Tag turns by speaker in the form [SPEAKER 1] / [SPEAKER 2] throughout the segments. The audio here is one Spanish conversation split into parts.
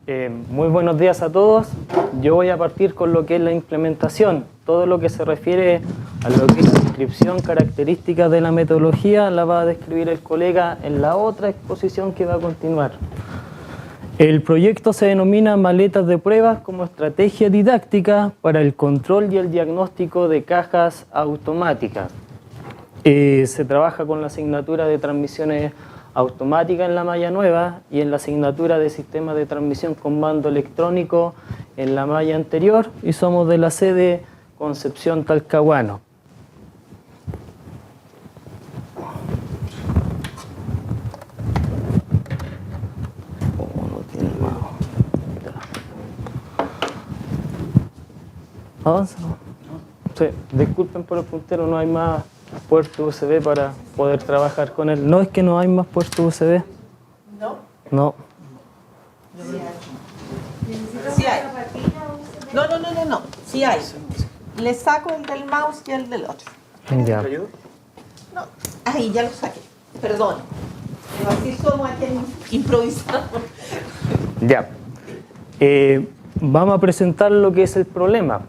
[SPEAKER 1] Muy buenos días a todos. Yo voy a partir con lo que es la implementación. Todo lo que se refiere a lo que es la descripción, características de la metodología, la va a describir el colega en la otra exposición que va a continuar. El proyecto se denomina Maletas de Pruebas como estrategia didáctica para el control y el diagnóstico de cajas automáticas. Se trabaja con la asignatura de transmisiones automáticas en la malla nueva y en la asignatura de sistemas de transmisión con mando electrónico en la malla anterior, y somos de la sede Concepción Talcahuano. ¿Avanza? Sí, disculpen por el puntero, no hay más puerto USB para poder trabajar con él. No es que no hay más puerto USB.
[SPEAKER 2] ¿No?
[SPEAKER 1] No.
[SPEAKER 2] Sí hay. No. Sí hay. Le saco el del mouse y el del otro.
[SPEAKER 1] Ya.
[SPEAKER 2] No. Ahí ya lo saqué. Perdón. Pero así somos aquí improvisamos.
[SPEAKER 1] Ya. Vamos a presentar lo que es el problema.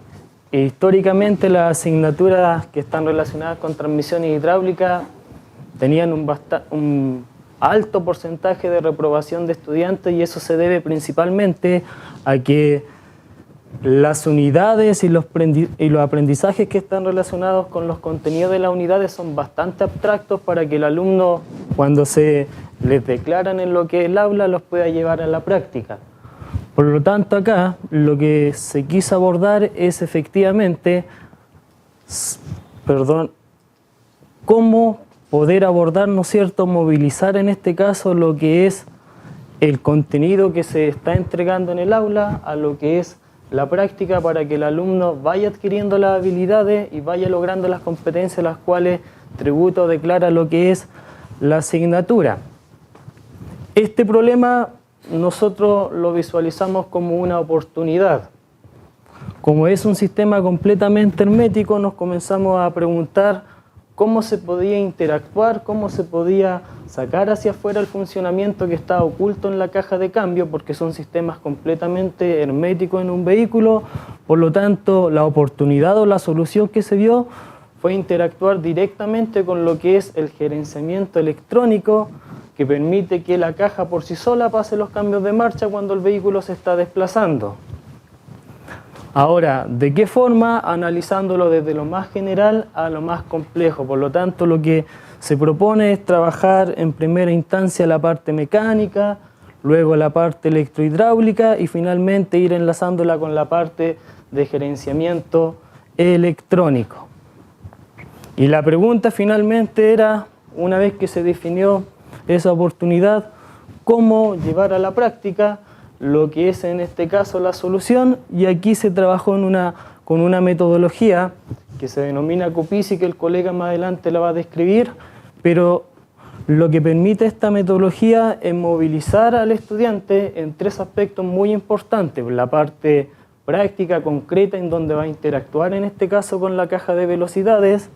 [SPEAKER 1] Históricamente las asignaturas que están relacionadas con transmisión hidráulica tenían un alto porcentaje de reprobación de estudiantes, y eso se debe principalmente a que las unidades y los aprendizajes que están relacionados con los contenidos de las unidades son bastante abstractos para que el alumno, cuando se les declaran en lo que es el aula, los pueda llevar a la práctica. Por lo tanto, acá lo que se quiso abordar es efectivamente, cómo poder abordar, ¿no es cierto?, movilizar en este caso lo que es el contenido que se está entregando en el aula a lo que es la práctica, para que el alumno vaya adquiriendo las habilidades y vaya logrando las competencias las cuales tributo declara lo que es la asignatura. Este problema nosotros lo visualizamos como una oportunidad. Como es un sistema completamente hermético, nos comenzamos a preguntar cómo se podía interactuar, cómo se podía sacar hacia afuera el funcionamiento que está oculto en la caja de cambio, porque son sistemas completamente herméticos en un vehículo. Por lo tanto, la oportunidad o la solución que se dio fue interactuar directamente con lo que es el gerenciamiento electrónico, que permite que la caja por sí sola pase los cambios de marcha cuando el vehículo se está desplazando. Ahora, ¿de qué forma? Analizándolo desde lo más general a lo más complejo. Por lo tanto, lo que se propone es trabajar en primera instancia la parte mecánica, luego la parte electrohidráulica y finalmente ir enlazándola con la parte de gerenciamiento electrónico. Y la pregunta finalmente era, una vez que se definió esa oportunidad, cómo llevar a la práctica lo que es en este caso la solución, y aquí se trabajó con una metodología que se denomina COPICI, que el colega más adelante la va a describir, pero lo que permite esta metodología es movilizar al estudiante en tres aspectos muy importantes: la parte práctica concreta, en donde va a interactuar en este caso con la caja de velocidades,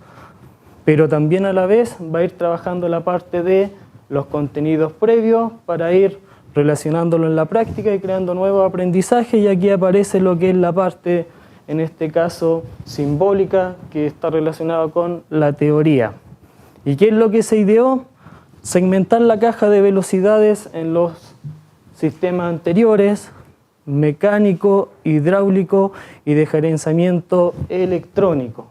[SPEAKER 1] pero también a la vez va a ir trabajando la parte de los contenidos previos para ir relacionándolo en la práctica y creando nuevos aprendizajes. Y aquí aparece lo que es la parte, en este caso, simbólica, que está relacionada con la teoría. ¿Y qué es lo que se ideó? Segmentar la caja de velocidades en los sistemas anteriores, mecánico, hidráulico y de gerenciamiento electrónico.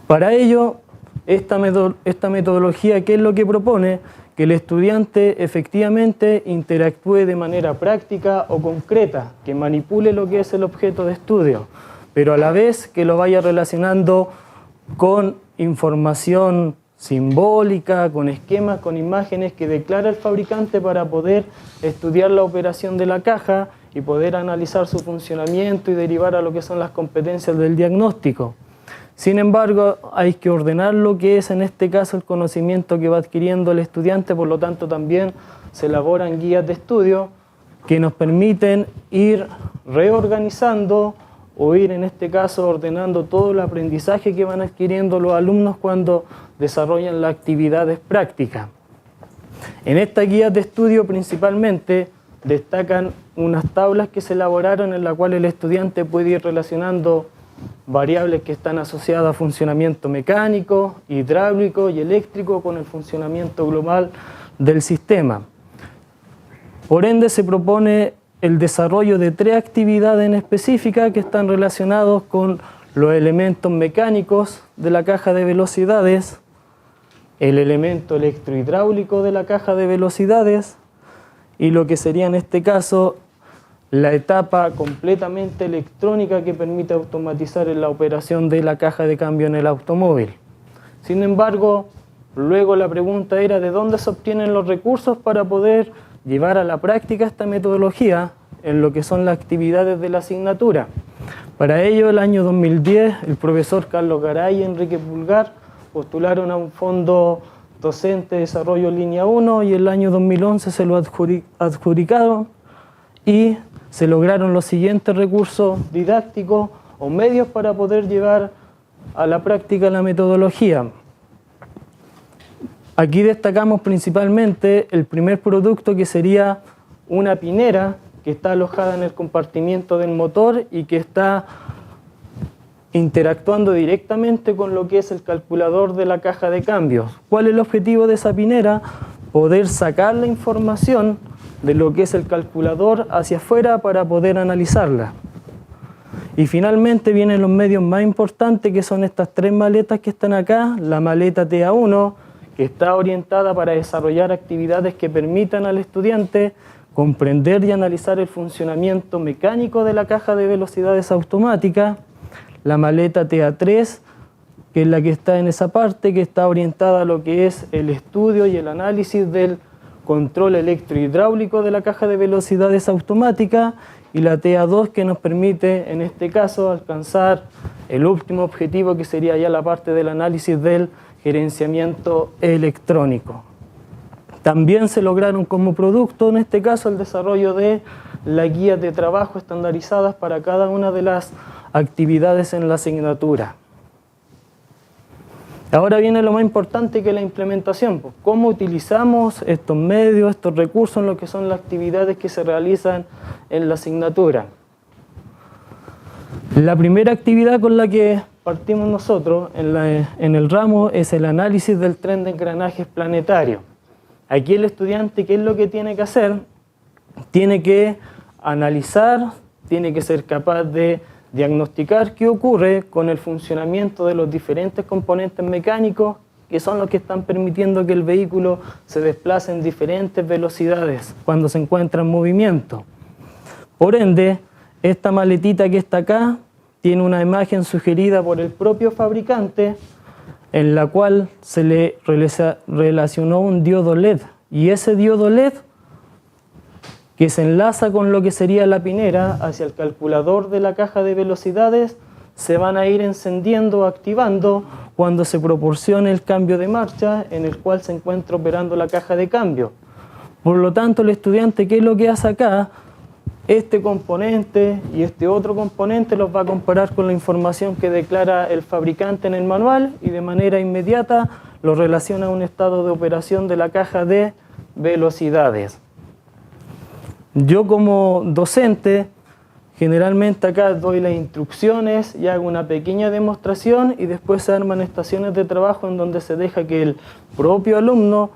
[SPEAKER 1] Para ello, esta metodología, ¿qué es lo que propone? Que el estudiante efectivamente interactúe de manera práctica o concreta, que manipule lo que es el objeto de estudio, pero a la vez que lo vaya relacionando con información simbólica, con esquemas, con imágenes que declara el fabricante para poder estudiar la operación de la caja y poder analizar su funcionamiento y derivar a lo que son las competencias del diagnóstico. Sin embargo, hay que ordenar lo que es en este caso el conocimiento que va adquiriendo el estudiante. Por lo tanto, también se elaboran guías de estudio que nos permiten ir reorganizando o ir en este caso ordenando todo el aprendizaje que van adquiriendo los alumnos cuando desarrollan las actividades prácticas. En estas guías de estudio principalmente destacan unas tablas que se elaboraron en las cuales el estudiante puede ir relacionando variables que están asociadas a funcionamiento mecánico, hidráulico y eléctrico con el funcionamiento global del sistema. Por ende, se propone el desarrollo de 3 actividades en específica que están relacionados con los elementos mecánicos de la caja de velocidades, el elemento electrohidráulico de la caja de velocidades y lo que sería en este caso la etapa completamente electrónica que permite automatizar la operación de la caja de cambio en el automóvil. Sin embargo, luego la pregunta era de dónde se obtienen los recursos para poder llevar a la práctica esta metodología en lo que son las actividades de la asignatura. Para ello, el año 2010, el profesor Carlos Garay y Enrique Pulgar postularon a un fondo docente de desarrollo línea 1 y el año 2011 se lo adjudicaron y se lograron los siguientes recursos didácticos o medios para poder llevar a la práctica la metodología. Aquí destacamos principalmente el primer producto, que sería una pinera que está alojada en el compartimiento del motor y que está interactuando directamente con lo que es el calculador de la caja de cambios. ¿Cuál es el objetivo de esa pinera? Poder sacar la información de lo que es el calculador hacia afuera para poder analizarla. Y finalmente vienen los medios más importantes, que son estas 3 maletas que están acá. La maleta TA1, que está orientada para desarrollar actividades que permitan al estudiante comprender y analizar el funcionamiento mecánico de la caja de velocidades automática. La maleta TA3, que es la que está en esa parte, que está orientada a lo que es el estudio y el análisis del control electrohidráulico de la caja de velocidades automática, y la TA2, que nos permite en este caso alcanzar el último objetivo, que sería ya la parte del análisis del gerenciamiento electrónico. También se lograron como producto en este caso el desarrollo de las guías de trabajo estandarizadas para cada una de las actividades en la asignatura. Ahora viene lo más importante, que es la implementación. Pues, ¿cómo utilizamos estos medios, estos recursos en lo que son las actividades que se realizan en la asignatura? La primera actividad con la que partimos nosotros en el ramo es el análisis del tren de engranajes planetario. Aquí el estudiante, ¿qué es lo que tiene que hacer? Tiene que analizar, tiene que ser capaz de diagnosticar qué ocurre con el funcionamiento de los diferentes componentes mecánicos que son los que están permitiendo que el vehículo se desplace en diferentes velocidades cuando se encuentra en movimiento. Por ende, esta maletita que está acá tiene una imagen sugerida por el propio fabricante en la cual se le relacionó un diodo LED, y ese diodo LED, que se enlaza con lo que sería la pinera hacia el calculador de la caja de velocidades, se van a ir encendiendo o activando cuando se proporcione el cambio de marcha en el cual se encuentra operando la caja de cambio. Por lo tanto, el estudiante, ¿qué es lo que hace acá? Este componente y este otro componente los va a comparar con la información que declara el fabricante en el manual y de manera inmediata lo relaciona a un estado de operación de la caja de velocidades. Yo como docente generalmente acá doy las instrucciones y hago una pequeña demostración y después se arman estaciones de trabajo en donde se deja que el propio alumno,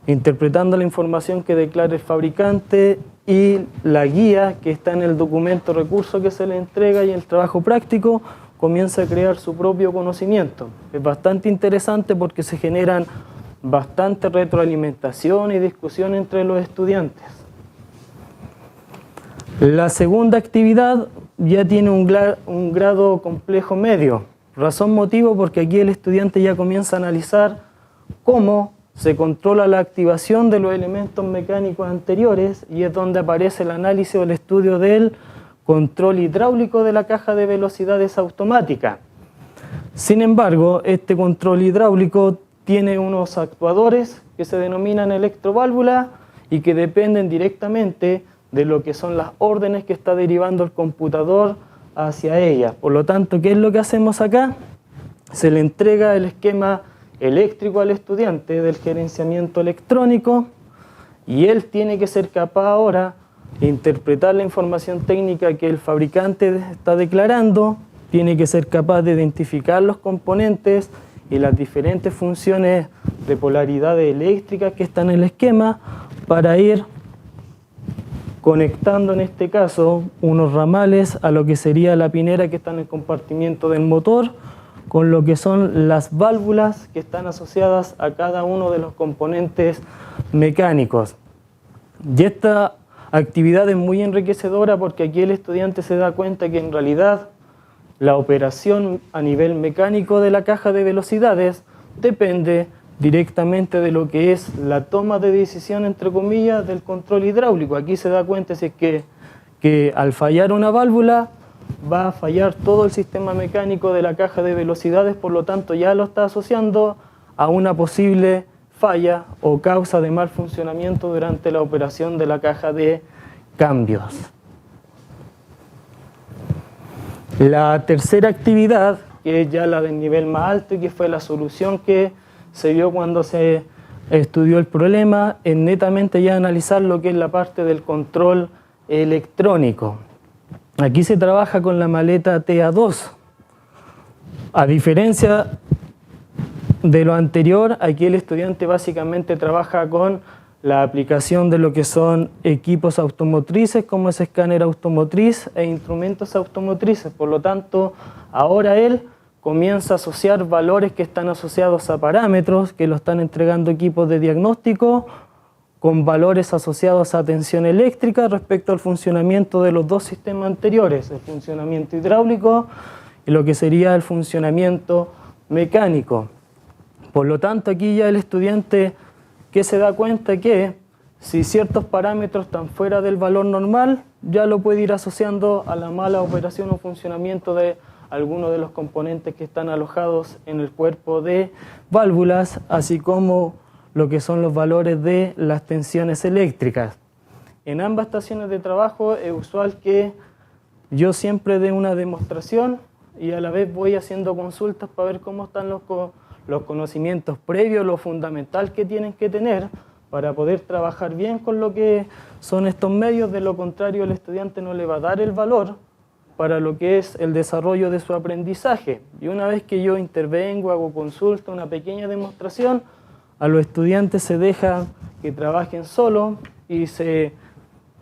[SPEAKER 1] interpretando la información que declara el fabricante y la guía que está en el documento recurso que se le entrega y el trabajo práctico, comienza a crear su propio conocimiento. Es bastante interesante porque se generan bastante retroalimentación y discusión entre los estudiantes. La segunda actividad ya tiene un grado complejo medio. Razón, motivo, porque aquí el estudiante ya comienza a analizar cómo se controla la activación de los elementos mecánicos anteriores y es donde aparece el análisis o el estudio del control hidráulico de la caja de velocidades automática. Sin embargo, este control hidráulico tiene unos actuadores que se denominan electroválvulas y que dependen directamente de lo que son las órdenes que está derivando el computador hacia ella. Por lo tanto, ¿qué es lo que hacemos acá? Se le entrega el esquema eléctrico al estudiante del gerenciamiento electrónico, y él tiene que ser capaz ahora de interpretar la información técnica que el fabricante está declarando, tiene que ser capaz de identificar los componentes y las diferentes funciones de polaridades eléctricas que están en el esquema para ir conectando en este caso unos ramales a lo que sería la pinera que está en el compartimiento del motor con lo que son las válvulas que están asociadas a cada uno de los componentes mecánicos. Y esta actividad es muy enriquecedora porque aquí el estudiante se da cuenta que en realidad la operación a nivel mecánico de la caja de velocidades depende directamente de lo que es la toma de decisión, entre comillas, del control hidráulico. Aquí se da cuenta si es que al fallar una válvula va a fallar todo el sistema mecánico de la caja de velocidades, por lo tanto ya lo está asociando a una posible falla o causa de mal funcionamiento durante la operación de la caja de cambios. La tercera actividad, que es ya la del nivel más alto y que fue la solución que se vio cuando se estudió el problema, es netamente ya analizar lo que es la parte del control electrónico. Aquí se trabaja con la maleta TA2. A diferencia de lo anterior, aquí el estudiante básicamente trabaja con la aplicación de lo que son equipos automotrices como es escáner automotriz e instrumentos automotrices. Por lo tanto, ahora él comienza a asociar valores que están asociados a parámetros que lo están entregando equipos de diagnóstico con valores asociados a tensión eléctrica respecto al funcionamiento de los dos sistemas anteriores, el funcionamiento hidráulico y lo que sería el funcionamiento mecánico. Por lo tanto, aquí ya el estudiante que se da cuenta que si ciertos parámetros están fuera del valor normal, ya lo puede ir asociando a la mala operación o funcionamiento de algunos de los componentes que están alojados en el cuerpo de válvulas, así como lo que son los valores de las tensiones eléctricas. En ambas estaciones de trabajo es usual que yo siempre dé una demostración y a la vez voy haciendo consultas para ver cómo están los conocimientos previos, lo fundamental que tienen que tener para poder trabajar bien con lo que son estos medios. De lo contrario, el estudiante no le va a dar el valor para lo que es el desarrollo de su aprendizaje. Y una vez que yo intervengo, hago consulta, una pequeña demostración, a los estudiantes se deja que trabajen solos y se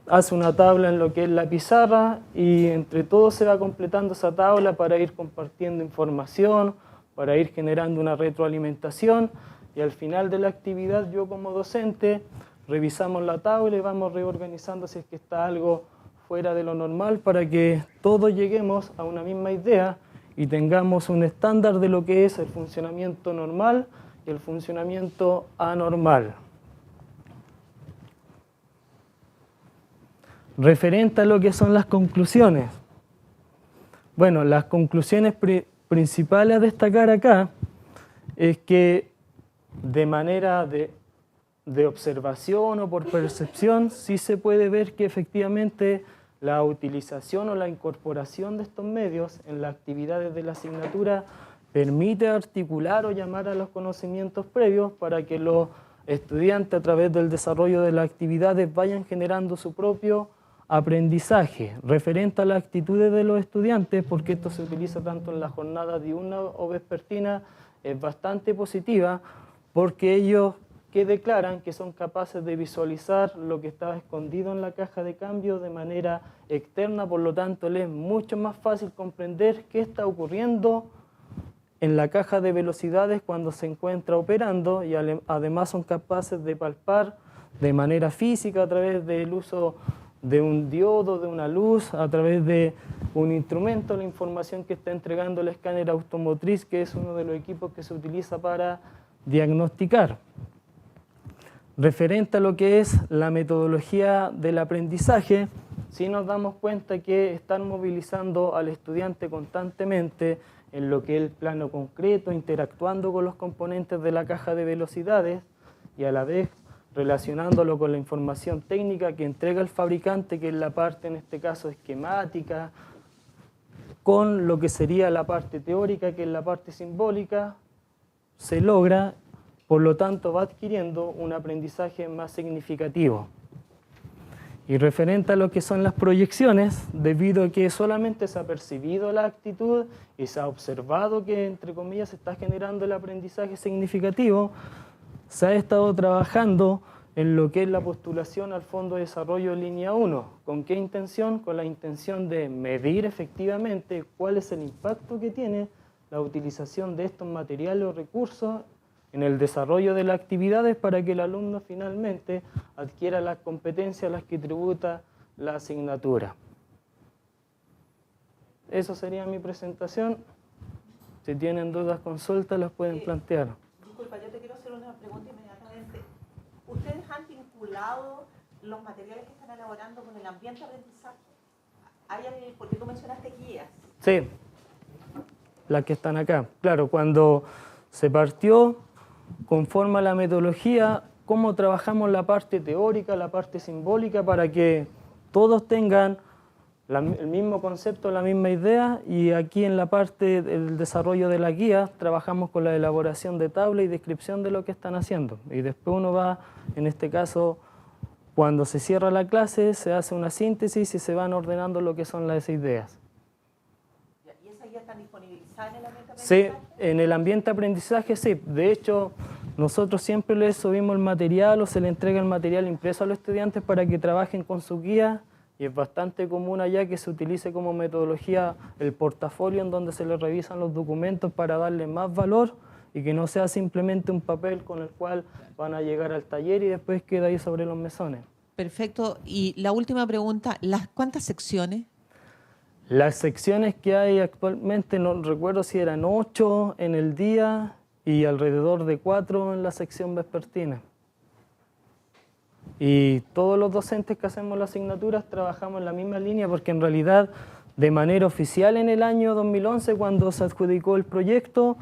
[SPEAKER 1] hace una tabla en lo que es la pizarra y entre todos se va completando esa tabla para ir compartiendo información, para ir generando una retroalimentación y al final de la actividad yo como docente revisamos la tabla y vamos reorganizando si es que está algo fuera de lo normal para que todos lleguemos a una misma idea y tengamos un estándar de lo que es el funcionamiento normal y el funcionamiento anormal. Referente a lo que son las conclusiones. Bueno, las conclusiones principales a destacar acá es que de manera de observación o por percepción sí se puede ver que efectivamente la utilización o la incorporación de estos medios en las actividades de la asignatura permite articular o llamar a los conocimientos previos para que los estudiantes a través del desarrollo de las actividades vayan generando su propio aprendizaje. Referente a las actitudes de los estudiantes, porque esto se utiliza tanto en la jornada diurna o vespertina, es bastante positiva porque ellos que declaran que son capaces de visualizar lo que estaba escondido en la caja de cambio de manera externa, por lo tanto les es mucho más fácil comprender qué está ocurriendo en la caja de velocidades cuando se encuentra operando y además son capaces de palpar de manera física a través del uso de un diodo, de una luz, a través de un instrumento, la información que está entregando el escáner automotriz, que es uno de los equipos que se utiliza para diagnosticar. Referente a lo que es la metodología del aprendizaje, sí nos damos cuenta que están movilizando al estudiante constantemente en lo que es el plano concreto, interactuando con los componentes de la caja de velocidades y a la vez relacionándolo con la información técnica que entrega el fabricante, que es la parte en este caso esquemática, con lo que sería la parte teórica, que es la parte simbólica, se logra por lo tanto va adquiriendo un aprendizaje más significativo. Y referente a lo que son las proyecciones, debido a que solamente se ha percibido la actitud y se ha observado que, entre comillas, se está generando el aprendizaje significativo, se ha estado trabajando en lo que es la postulación al Fondo de Desarrollo Línea 1. ¿Con qué intención? Con la intención de medir efectivamente cuál es el impacto que tiene la utilización de estos materiales o recursos en el desarrollo de las actividades para que el alumno finalmente adquiera las competencias a las que tributa la asignatura. Eso sería mi presentación. Si tienen dudas, consultas, las pueden plantear.
[SPEAKER 2] Disculpa, yo te quiero hacer una pregunta inmediatamente. ¿Ustedes han vinculado los materiales que están elaborando con el ambiente de aprendizaje? Porque tú mencionaste guías.
[SPEAKER 1] Sí, las que están acá. Claro, cuando se partió, conforme a la metodología, cómo trabajamos la parte teórica, la parte simbólica, para que todos tengan el mismo concepto, la misma idea, y aquí en la parte del desarrollo de la guía trabajamos con la elaboración de tabla y descripción de lo que están haciendo. Y después uno va, en este caso, cuando se cierra la clase, se hace una síntesis y se van ordenando lo que son las ideas.
[SPEAKER 2] ¿Y esas guías están disponibilizadas en el ambiente de
[SPEAKER 1] Sí,
[SPEAKER 2] aprendizaje?
[SPEAKER 1] en el ambiente de aprendizaje sí. De hecho, nosotros siempre les subimos el material o se le entrega el material impreso a los estudiantes para que trabajen con su guía, y es bastante común allá que se utilice como metodología el portafolio en donde se les revisan los documentos para darle más valor y que no sea simplemente un papel con el cual van a llegar al taller y después queda ahí sobre los mesones.
[SPEAKER 2] Perfecto. Y la última pregunta, ¿cuántas secciones?
[SPEAKER 1] Las secciones que hay actualmente, no recuerdo si eran 8 en el día y alrededor de 4 en la sección vespertina. Y todos los docentes que hacemos las asignaturas trabajamos en la misma línea, porque en realidad de manera oficial en el año 2011, cuando se adjudicó el proyecto,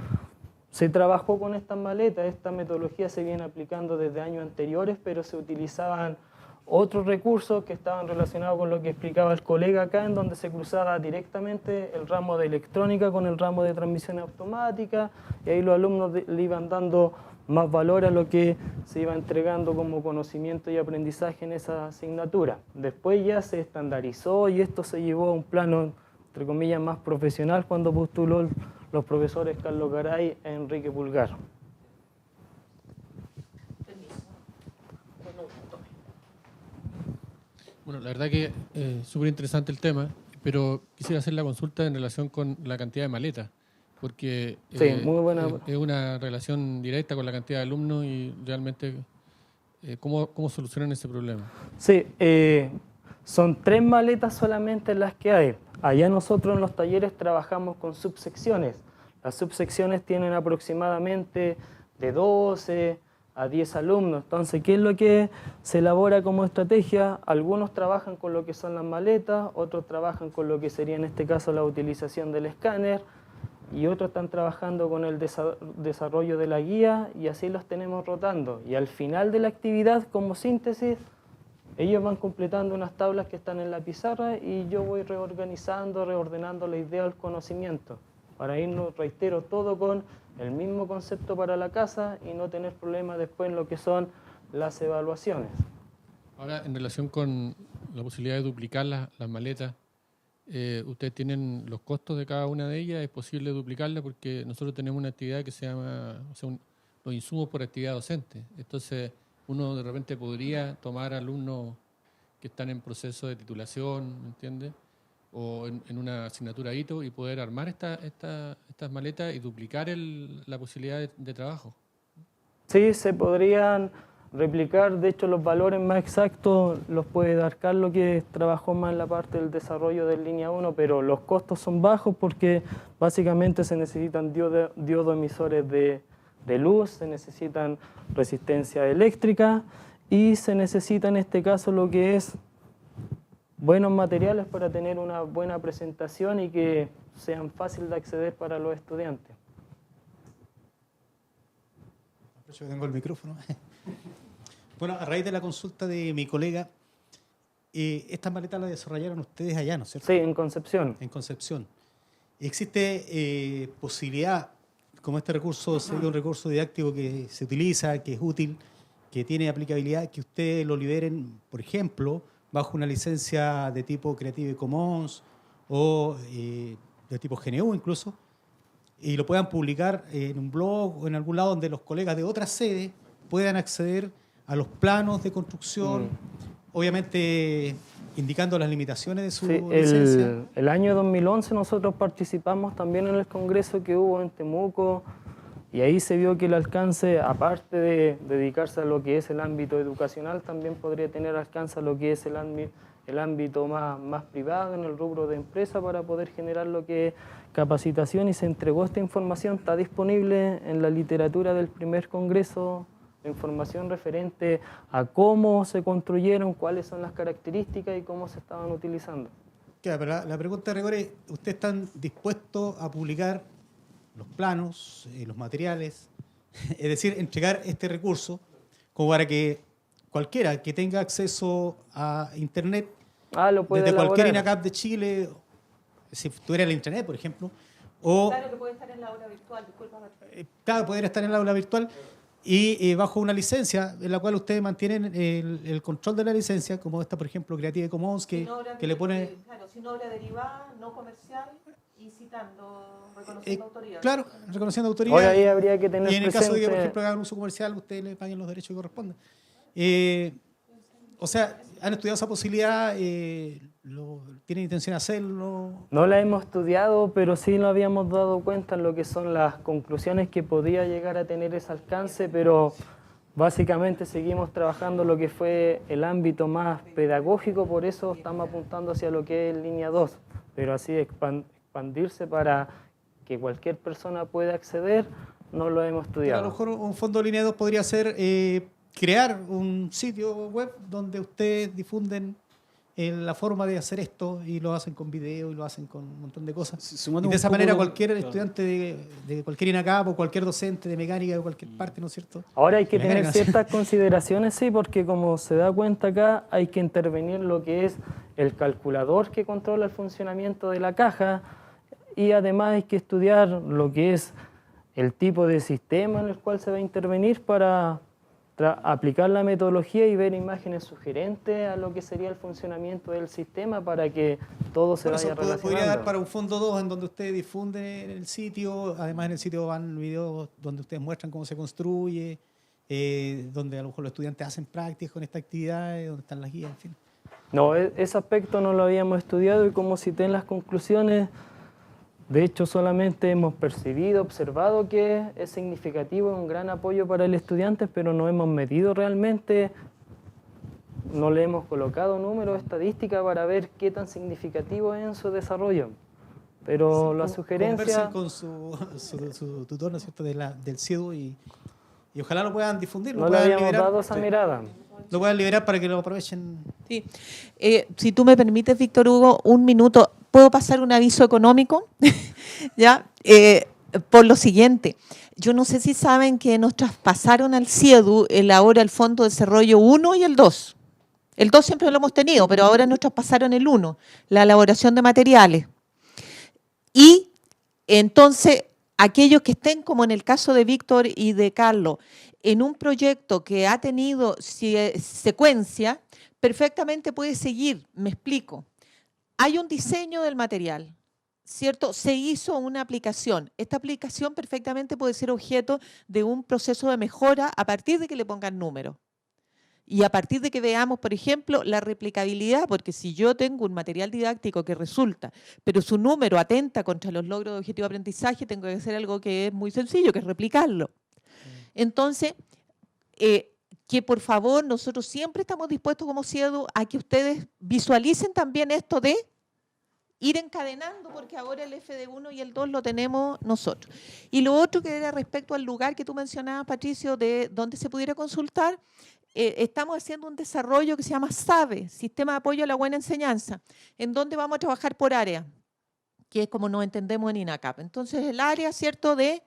[SPEAKER 1] se trabajó con estas maletas. Esta metodología se viene aplicando desde años anteriores, pero se utilizaban otros recursos que estaban relacionados con lo que explicaba el colega acá, en donde se cruzaba directamente el ramo de electrónica con el ramo de transmisión automática, y ahí los alumnos le iban dando más valor a lo que se iba entregando como conocimiento y aprendizaje en esa asignatura. Después ya se estandarizó y esto se llevó a un plano, entre comillas, más profesional cuando postuló los profesores Carlos Garay e Enrique Pulgar.
[SPEAKER 3] Bueno, la verdad que es súper interesante el tema, pero quisiera hacer la consulta en relación con la cantidad de maletas, porque
[SPEAKER 1] sí, muy buena.
[SPEAKER 3] Es una relación directa con la cantidad de alumnos y realmente ¿cómo solucionan ese problema?
[SPEAKER 1] Sí, son 3 maletas solamente las que hay. Allá nosotros en los talleres trabajamos con subsecciones. Las subsecciones tienen aproximadamente de 12 a 10 alumnos. Entonces, ¿qué es lo que se elabora como estrategia? Algunos trabajan con lo que son las maletas, otros trabajan con lo que sería en este caso la utilización del escáner, y otros están trabajando con el desarrollo de la guía, y así los tenemos rotando. Y al final de la actividad, como síntesis, ellos van completando unas tablas que están en la pizarra y yo voy reordenando la idea del conocimiento, para irnos, reitero, todo con el mismo concepto para la casa y no tener problemas después en lo que son las evaluaciones.
[SPEAKER 3] Ahora, en relación con la posibilidad de duplicar las maletas, ¿ustedes tienen los costos de cada una de ellas? ¿Es posible duplicarla? Porque nosotros tenemos una actividad que se llama, los insumos por actividad docente. Entonces, uno de repente podría tomar alumnos que están en proceso de titulación, ¿me entiendes? O en una asignatura hito y poder armar estas maletas y duplicar la posibilidad de trabajo.
[SPEAKER 1] Sí, se podrían replicar. De hecho, los valores más exactos los puede dar Carlos, que trabajó más en la parte del desarrollo de línea 1, pero los costos son bajos porque básicamente se necesitan diodos emisores de luz, se necesitan resistencia eléctrica y se necesita en este caso lo que es buenos materiales para tener una buena presentación y que sean fáciles de acceder para los estudiantes.
[SPEAKER 4] Yo tengo el micrófono. Bueno, a raíz de la consulta de mi colega, estas maletas las desarrollaron ustedes allá, ¿no es cierto?
[SPEAKER 1] Sí, en Concepción.
[SPEAKER 4] En Concepción. ¿Existe posibilidad, como este recurso sería un recurso didáctico que se utiliza, que es útil, que tiene aplicabilidad, que ustedes lo liberen, por ejemplo, bajo una licencia de tipo Creative Commons o de tipo GNU incluso, y lo puedan publicar en un blog o en algún lado donde los colegas de otras sedes puedan acceder a los planos de construcción, obviamente indicando las limitaciones de su licencia.
[SPEAKER 1] El año 2011 nosotros participamos también en el congreso que hubo en Temuco y ahí se vio que el alcance, aparte de dedicarse a lo que es el ámbito educacional, también podría tener alcance a lo que es el ámbito más privado en el rubro de empresa para poder generar lo que es capacitación, y se entregó esta información, está disponible en la literatura del primer congreso, información referente a cómo se construyeron, cuáles son las características y cómo se estaban utilizando.
[SPEAKER 4] Claro, pero la pregunta de rigor es, ¿ustedes están dispuestos a publicar los planos, los materiales, es decir, entregar este recurso como para que cualquiera que tenga acceso a Internet,
[SPEAKER 1] lo puede
[SPEAKER 4] desde cualquier
[SPEAKER 1] elaborar.
[SPEAKER 4] INACAP de Chile, si tuviera el Internet, por ejemplo, o
[SPEAKER 2] Claro que puede estar en la aula virtual, disculpa.
[SPEAKER 4] claro, poder estar en el aula virtual y bajo una licencia en la cual ustedes mantienen el control de la licencia, como esta, por ejemplo, Creative Commons, que le pone...
[SPEAKER 2] Claro, sin obra derivada, no comercial y citando, reconociendo autoridad.
[SPEAKER 4] Claro, reconociendo autoridad.
[SPEAKER 1] Ahora ahí habría que tener
[SPEAKER 4] y en el caso de que, por
[SPEAKER 1] presente-
[SPEAKER 4] ejemplo, hagan uso comercial, ustedes le paguen los derechos que corresponden. O sea, ¿han estudiado esa posibilidad? ¿Tienen intención de hacerlo?
[SPEAKER 1] No la hemos estudiado, pero sí nos habíamos dado cuenta en lo que son las conclusiones que podía llegar a tener ese alcance, pero básicamente seguimos trabajando lo que fue el ámbito más pedagógico, por eso estamos apuntando hacia lo que es línea 2, pero así expandirse para que cualquier persona pueda acceder, no lo hemos
[SPEAKER 4] A
[SPEAKER 1] estudiado.
[SPEAKER 4] lo mejor un fondo de línea 2 podría ser crear un sitio web donde ustedes difunden la forma de hacer esto y lo hacen con video y lo hacen con un montón de cosas. Y de esa manera cualquier estudiante de cualquier INACAP o cualquier docente de mecánica de cualquier parte, ¿no es cierto?
[SPEAKER 1] Ahora hay que
[SPEAKER 4] Mecánica,
[SPEAKER 1] tener ciertas consideraciones, sí, porque como se da cuenta acá, hay que intervenir lo que es el calculador que controla el funcionamiento de la caja, y además hay que estudiar lo que es el tipo de sistema en el cual se va a intervenir para aplicar la metodología y ver imágenes sugerentes a lo que sería el funcionamiento del sistema para que todo se
[SPEAKER 4] Por
[SPEAKER 1] vaya
[SPEAKER 4] eso podría
[SPEAKER 1] relacionando.
[SPEAKER 4] dar para un fondo 2 en donde ustedes difunden el sitio, además en el sitio van videos donde ustedes muestran cómo se construye, donde a lo mejor los estudiantes hacen prácticas con esta actividad, donde están las guías, en fin.
[SPEAKER 1] No, ese aspecto no lo habíamos estudiado, y como cité en las conclusiones, de hecho solamente hemos percibido, observado que es significativo, es un gran apoyo para el estudiante, pero no hemos medido realmente, no le hemos colocado números, estadísticas para ver qué tan significativo es en su desarrollo. Pero la sugerencia...
[SPEAKER 4] Conversen con su tutor, ¿no es cierto?, del CIEDU y ojalá lo puedan difundir,
[SPEAKER 1] No le habíamos dado esa mirada.
[SPEAKER 4] Lo puedan liberar para que lo aprovechen.
[SPEAKER 5] Sí. Si tú me permites, Víctor Hugo, un minuto, ¿puedo pasar un aviso económico? ¿Ya? Por lo siguiente, yo no sé si saben que nos traspasaron al CIEDU ahora el Fondo de Desarrollo 1 y el 2. El 2 siempre lo hemos tenido, pero ahora nos traspasaron el 1, la elaboración de materiales. Y entonces, aquellos que estén, como en el caso de Víctor y de Carlos, en un proyecto que ha tenido secuencia, perfectamente puede seguir, me explico. Hay un diseño del material, ¿cierto? Se hizo una aplicación. Esta aplicación perfectamente puede ser objeto de un proceso de mejora a partir de que le pongan números. Y a partir de que veamos, por ejemplo, la replicabilidad, porque si yo tengo un material didáctico que resulta, pero su número atenta contra los logros de objetivo de aprendizaje, tengo que hacer algo que es muy sencillo, que es replicarlo. Entonces, que por favor, nosotros siempre estamos dispuestos como CIEDU a que ustedes visualicen también esto de ir encadenando, porque ahora el FD1 y el 2 lo tenemos nosotros. Y lo otro que era respecto al lugar que tú mencionabas, Patricio, de donde se pudiera consultar, estamos haciendo un desarrollo que se llama SABE, Sistema de Apoyo a la Buena Enseñanza, en donde vamos a trabajar por área, que es como nos entendemos en INACAP. Entonces, el área, ¿cierto?, de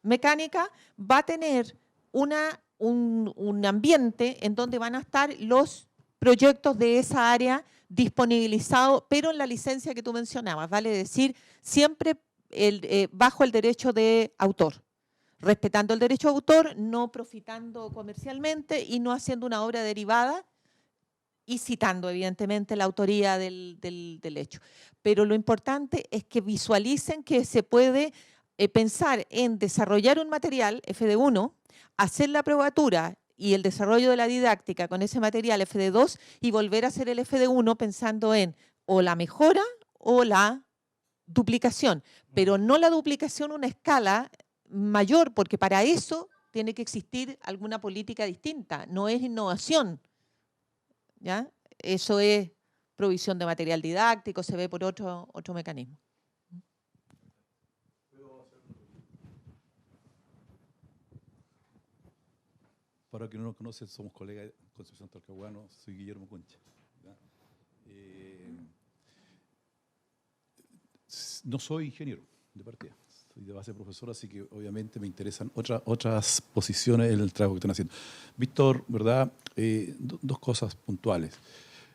[SPEAKER 5] mecánica va a tener un ambiente en donde van a estar los proyectos de esa área disponibilizados, pero en la licencia que tú mencionabas, vale decir, siempre bajo el derecho de autor, respetando el derecho de autor, no profitando comercialmente y no haciendo una obra derivada y citando evidentemente la autoría del hecho. Pero lo importante es que visualicen que se puede pensar en desarrollar un material FD1, hacer la probatura y el desarrollo de la didáctica con ese material FD2 y volver a hacer el FD1 pensando en o la mejora o la duplicación, pero no la duplicación a una escala mayor, porque para eso tiene que existir alguna política distinta, no es innovación, ¿ya? Eso es provisión de material didáctico, se ve por otro mecanismo.
[SPEAKER 6] Para quien no nos conoce, somos colegas de Concepción Talcahuano, soy Guillermo Concha. No soy ingeniero de partida, soy de base profesor, así que obviamente me interesan otras posiciones en el trabajo que están haciendo. Víctor, ¿verdad? Dos cosas puntuales.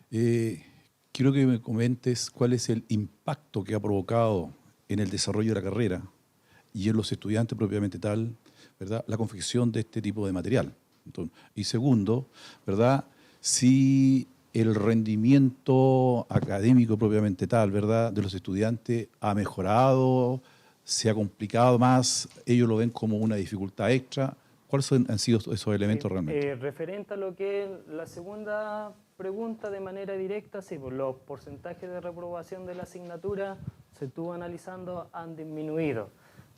[SPEAKER 6] Quiero que me comentes cuál es el impacto que ha provocado en el desarrollo de la carrera y en los estudiantes propiamente tal, ¿verdad? La confección de este tipo de material. Entonces, y segundo, ¿verdad? Si el rendimiento académico propiamente tal, ¿verdad?, de los estudiantes ha mejorado, se ha complicado más, ellos lo ven como una dificultad extra. ¿Cuáles han sido esos elementos realmente?
[SPEAKER 1] Referente a lo que es la segunda pregunta de manera directa, sí, pues los porcentajes de reprobación de la asignatura se estuvo analizando, han disminuido.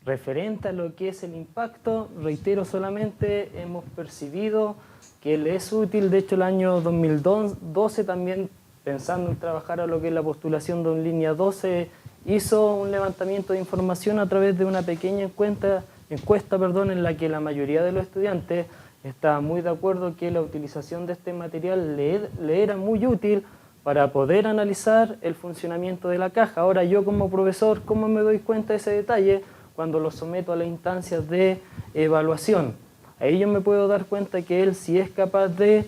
[SPEAKER 1] Referente a lo que es el impacto, reitero solamente, hemos percibido que le es útil. De hecho, el año 2012 también, pensando en trabajar a lo que es la postulación de un línea 12, hizo un levantamiento de información a través de una pequeña encuesta, en la que la mayoría de los estudiantes estaba muy de acuerdo que la utilización de este material le era muy útil para poder analizar el funcionamiento de la caja. Ahora, yo como profesor, ¿cómo me doy cuenta de ese detalle? Cuando lo someto a las instancias de evaluación. Ahí yo me puedo dar cuenta que él sí es capaz de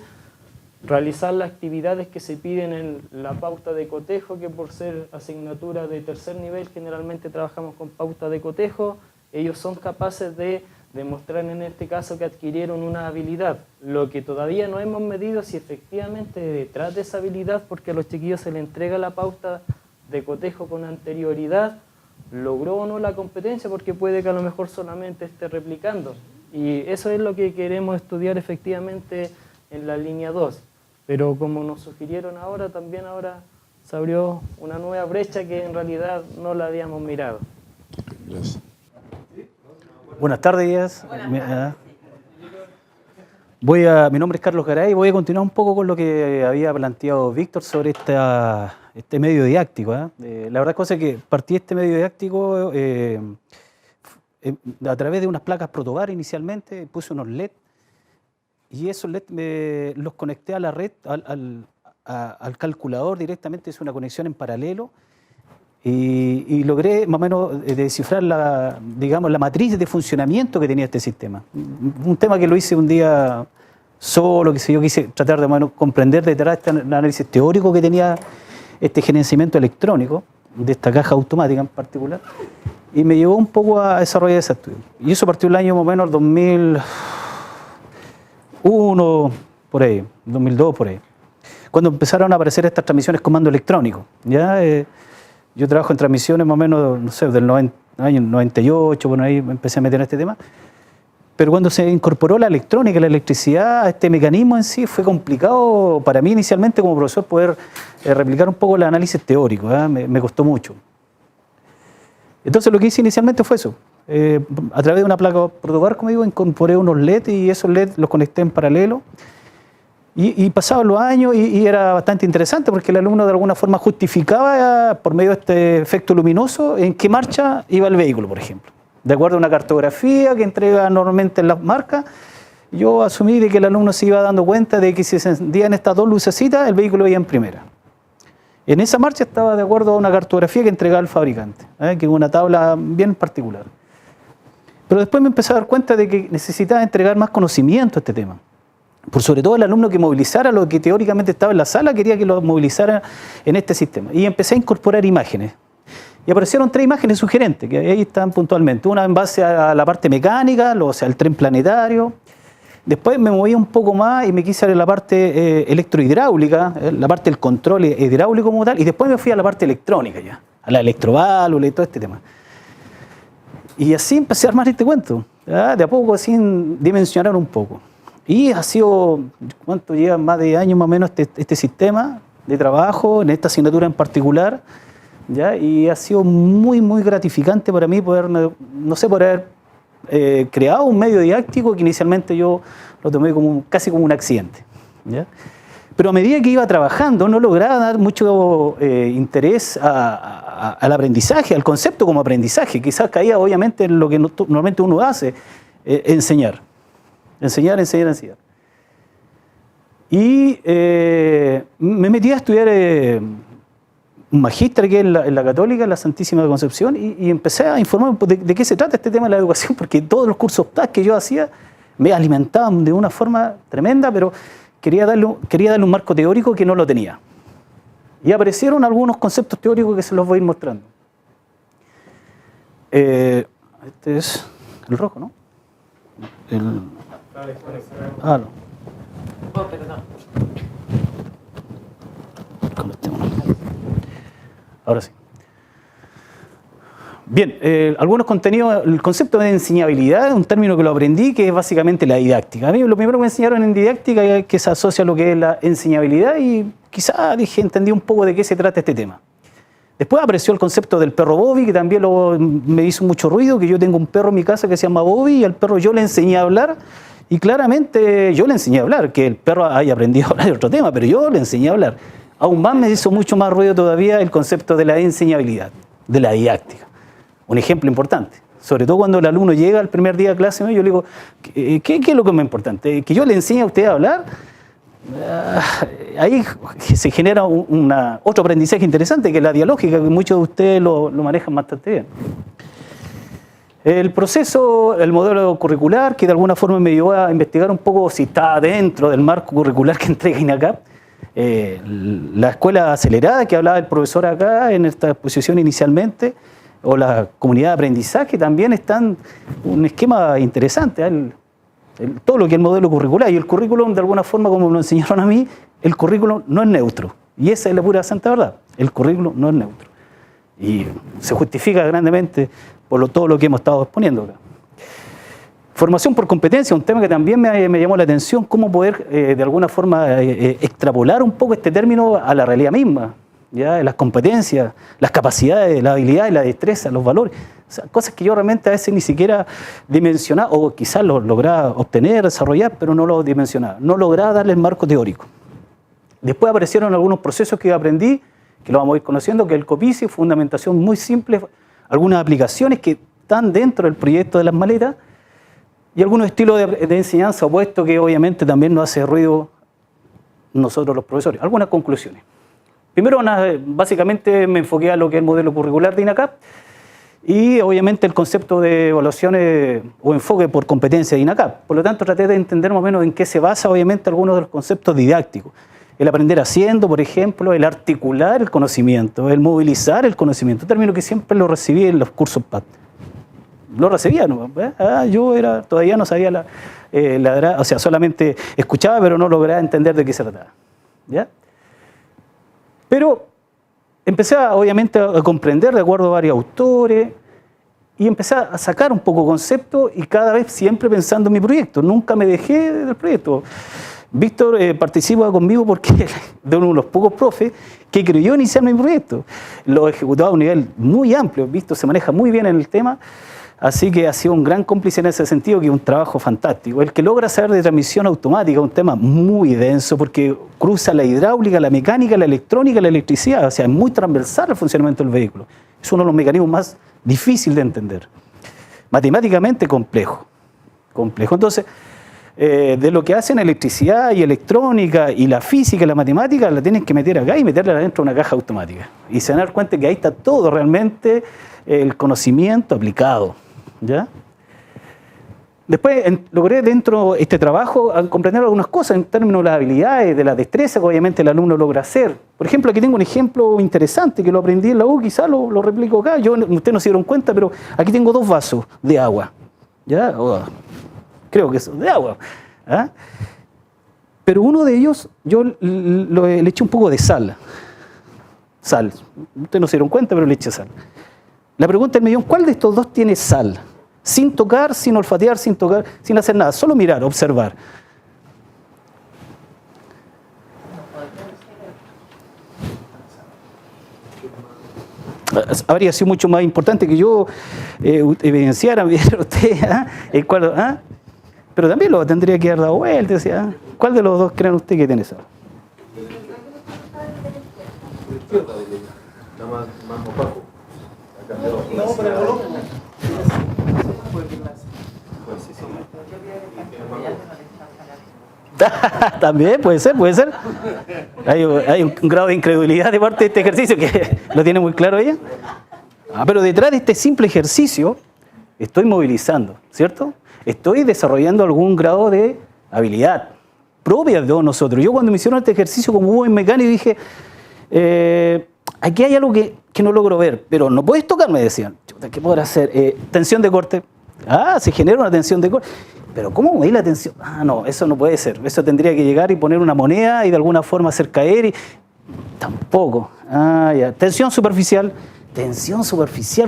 [SPEAKER 1] realizar las actividades que se piden en la pauta de cotejo, que por ser asignatura de tercer nivel generalmente trabajamos con pauta de cotejo. Ellos son capaces de demostrar en este caso que adquirieron una habilidad. Lo que todavía no hemos medido es si efectivamente detrás de esa habilidad, porque a los chiquillos se les entrega la pauta de cotejo con anterioridad, logró o no la competencia, porque puede que a lo mejor solamente esté replicando. Y eso es lo que queremos estudiar efectivamente en la línea 2. Pero como nos sugirieron ahora, también ahora se abrió una nueva brecha que en realidad no la habíamos mirado.
[SPEAKER 6] Gracias.
[SPEAKER 7] Buenas tardes. Mi nombre es Carlos Garay y voy a continuar un poco con lo que había planteado Víctor sobre este medio didáctico. La verdad es que partí este medio didáctico a través de unas placas protobar inicialmente, puse unos LED y esos LED los conecté a la red, al calculador directamente, hice una conexión en paralelo y logré más o menos descifrar la matriz de funcionamiento que tenía este sistema. Un tema que lo hice un día solo, yo quise tratar de comprender detrás de este análisis teórico que tenía este gerenciamiento electrónico de esta caja automática en particular, y me llevó un poco a desarrollar ese estudio. Y eso partió el año más o menos 2001, por ahí, 2002, por ahí, cuando empezaron a aparecer estas transmisiones comando electrónico. Yo trabajo en transmisiones más o menos, no sé, del año 98, bueno, ahí me empecé a meter en este tema. Pero cuando se incorporó la electrónica, la electricidad, este mecanismo en sí, fue complicado para mí inicialmente como profesor poder replicar un poco el análisis teórico. Me costó mucho. Entonces lo que hice inicialmente fue eso. A través de una placa protobar, como digo, incorporé unos LED y esos LED los conecté en paralelo. Y pasaban los años y era bastante interesante porque el alumno de alguna forma justificaba por medio de este efecto luminoso en qué marcha iba el vehículo, por ejemplo. De acuerdo a una cartografía que entrega normalmente en las marcas, yo asumí de que el alumno se iba dando cuenta de que si se encendían estas dos lucecitas, el vehículo iba en primera. En esa marcha estaba de acuerdo a una cartografía que entregaba el fabricante, que es una tabla bien particular. Pero después me empecé a dar cuenta de que necesitaba entregar más conocimiento a este tema. Por sobre todo el alumno que movilizara lo que teóricamente estaba en la sala, quería que lo movilizara en este sistema. Y empecé a incorporar imágenes. Y aparecieron 3 imágenes sugerentes, que ahí están puntualmente. Una en base a la parte mecánica, o sea, el tren planetario. Después me moví un poco más y me quise ir a la parte electrohidráulica, la parte del control hidráulico como tal, y después me fui a la parte electrónica ya, a la electroválvula y todo este tema. Y así empecé a armar este cuento, ¿ya? De a poco, sin dimensionar un poco. Y ha sido, ¿cuánto lleva? Más de años más o menos este sistema de trabajo, en esta asignatura en particular, ¿ya? Y ha sido muy, muy gratificante para mí poder, no sé, poder haber creado un medio didáctico que inicialmente yo lo tomé casi como un accidente, ¿ya? Pero a medida que iba trabajando no lograba dar mucho interés al aprendizaje, al concepto como aprendizaje. Quizás caía obviamente en lo que normalmente uno hace, enseñar. Y me metí a estudiar un magíster aquí en la Católica, en la Santísima Concepción, y empecé a informarme de qué se trata este tema de la educación, porque todos los cursos PAC que yo hacía me alimentaban de una forma tremenda, pero quería darle un marco teórico que no lo tenía. Y aparecieron algunos conceptos teóricos que se los voy a ir mostrando. Este es el rojo, ¿no? No.
[SPEAKER 5] Oh, perdón.
[SPEAKER 7] Ahora sí. Bien, algunos contenidos, el concepto de enseñabilidad es un término que lo aprendí, que es básicamente la didáctica. A mí lo primero que me enseñaron en didáctica es que se asocia a lo que es la enseñabilidad y quizá entendí un poco de qué se trata este tema. Después apareció el concepto del perro Bobby, que también me hizo mucho ruido, que yo tengo un perro en mi casa que se llama Bobby y al perro yo le enseñé a hablar y claramente yo le enseñé a hablar, que el perro haya aprendido a hablar de otro tema, pero yo le enseñé a hablar. Aún más me hizo mucho más ruido todavía el concepto de la enseñabilidad, de la didáctica. Un ejemplo importante, sobre todo cuando el alumno llega al primer día de clase, yo le digo, ¿qué es lo que es más importante? ¿Que yo le enseñe a usted a hablar? Ahí se genera otro aprendizaje interesante, que es la dialógica, que muchos de ustedes lo manejan bastante bien. El proceso, el modelo curricular, que de alguna forma me llevó a investigar un poco si está dentro del marco curricular que entrega INACAP. La escuela acelerada que hablaba el profesor acá en esta exposición inicialmente, o la comunidad de aprendizaje, también están un esquema interesante, todo lo que es el modelo curricular. Y el currículum, de alguna forma, como me lo enseñaron a mí, el currículum no es neutro. Y esa es la pura santa verdad. El currículum no es neutro. Y se justifica grandemente por todo lo que hemos estado exponiendo acá. Formación por competencia, un tema que también me llamó la atención, cómo poder de alguna forma extrapolar un poco este término a la realidad misma, ¿ya? Las competencias, las capacidades, las habilidades, la destreza, los valores, o sea, cosas que yo realmente a veces ni siquiera dimensionaba, o quizás lo lograba obtener, desarrollar, pero no lo dimensionaba, no lograba darle el marco teórico. Después aparecieron algunos procesos que yo aprendí, que lo vamos a ir conociendo, que es el COPICI, fundamentación muy simple, algunas aplicaciones que están dentro del proyecto de las maletas, y algunos estilos de enseñanza opuestos que obviamente también nos hace ruido nosotros los profesores. Algunas conclusiones. Primero, básicamente me enfoqué a lo que es el modelo curricular de INACAP y obviamente el concepto de evaluaciones o enfoque por competencia de INACAP. Por lo tanto, traté de entender más o menos en qué se basa obviamente algunos de los conceptos didácticos. El aprender haciendo, por ejemplo, el articular el conocimiento, el movilizar el conocimiento, término que siempre lo recibí en los cursos PAT. Lo recibía, ¿no? Yo todavía no sabía o sea, solamente escuchaba, pero no lograba entender de qué se trataba, ¿ya? Pero empecé obviamente a comprender de acuerdo a varios autores y empecé a sacar un poco conceptos y cada vez siempre pensando en mi proyecto. Nunca me dejé del proyecto. Víctor participa conmigo porque de uno de los pocos profes que creyó iniciar mi proyecto. Lo ejecutaba a un nivel muy amplio. Víctor se maneja muy bien en el tema. Así que ha sido un gran cómplice en ese sentido, que es un trabajo fantástico. El que logra saber de transmisión automática, un tema muy denso, porque cruza la hidráulica, la mecánica, la electrónica, la electricidad, o sea, es muy transversal el funcionamiento del vehículo. Es uno de los mecanismos más difíciles de entender. Matemáticamente complejo. Entonces, de lo que hacen electricidad y electrónica y la física y la matemática, la tienen que meter acá y meterla dentro de una caja automática. Y se van a dar cuenta que ahí está todo realmente el conocimiento aplicado, ¿ya? Después logré dentro de este trabajo comprender algunas cosas en términos de las habilidades, de la destreza que obviamente el alumno logra hacer. Por ejemplo, aquí tengo un ejemplo interesante que lo aprendí en la U, quizás lo replico acá. Ustedes no se dieron cuenta, pero aquí tengo 2 vasos de agua. ¿Ya? Creo que son de agua. ¿Ah? Pero uno de ellos yo le eché un poco de sal. Sal. Ustedes no se dieron cuenta, pero le eché sal. La pregunta del millón, ¿cuál de estos 2 tiene sal? Sin tocar, sin olfatear, sin tocar, sin hacer nada, solo mirar, observar. Habría sido mucho más importante que yo evidenciara, usted, pero también lo tendría que haber dado vuelta. ¿Ah? ¿Cuál de los 2 creen usted que tiene sal?
[SPEAKER 4] No, pero el volumen.
[SPEAKER 7] También puede ser. Hay un grado de incredulidad de parte de este ejercicio que lo tiene muy claro ella. Pero detrás de este simple ejercicio estoy movilizando, ¿cierto? Estoy desarrollando algún grado de habilidad propia de todos nosotros. Yo cuando me hicieron este ejercicio como buen mecánico dije, aquí hay algo que no logro ver, pero no puedes tocar, me decían. ¿Qué podrá hacer? Tensión de corte. Se genera una tensión de corte. Pero ¿cómo medir la tensión? No, eso no puede ser. Eso tendría que llegar y poner una moneda y de alguna forma hacer caer. Tampoco. Ya. Tensión superficial,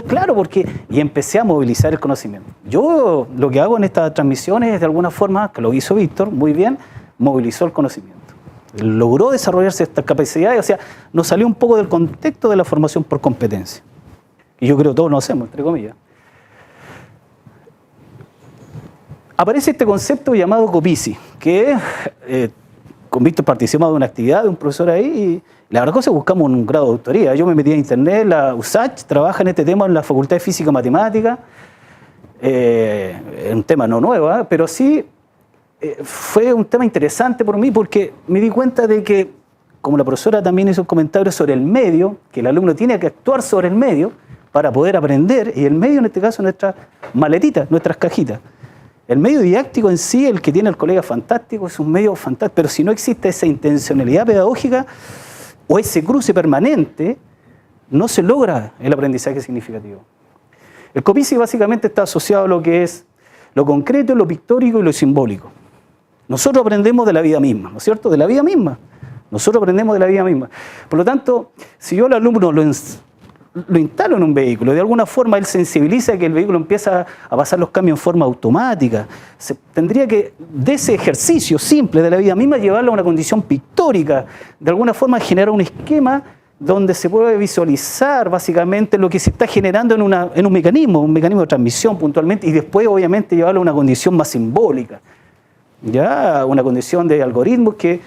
[SPEAKER 7] claro, porque... Y empecé a movilizar el conocimiento. Yo lo que hago en estas transmisiones es de alguna forma, que lo hizo Víctor muy bien, movilizó el conocimiento. Logró desarrollarse estas capacidades, o sea, nos salió un poco del contexto de la formación por competencia. Y yo creo que todos lo hacemos, entre comillas. Aparece este concepto llamado COPICI, que con Víctor participamos de una actividad de un profesor ahí y la verdad es que buscamos un grado de doctoría. Yo me metí a internet, la USACH trabaja en este tema en la Facultad de Física y Matemática, un tema no nuevo, pero sí fue un tema interesante por mí porque me di cuenta de que, como la profesora también hizo un comentario sobre el medio, que el alumno tiene que actuar sobre el medio para poder aprender, y el medio en este caso nuestras maletitas, nuestras cajitas. El medio didáctico en sí, el que tiene el colega fantástico, es un medio fantástico, pero si no existe esa intencionalidad pedagógica o ese cruce permanente, no se logra el aprendizaje significativo. El COPICI básicamente está asociado a lo que es lo concreto, lo pictórico y lo simbólico. Nosotros aprendemos de la vida misma, ¿no es cierto? De la vida misma. Nosotros aprendemos de la vida misma. Por lo tanto, si yo al alumno lo instalo en un vehículo, de alguna forma él sensibiliza que el vehículo empieza a pasar los cambios en forma automática. Tendría que, de ese ejercicio simple de la vida misma, llevarlo a una condición pictórica, de alguna forma generar un esquema donde se puede visualizar básicamente lo que se está generando en un mecanismo de transmisión puntualmente, y después obviamente llevarlo a una condición más simbólica, ya una condición de algoritmos que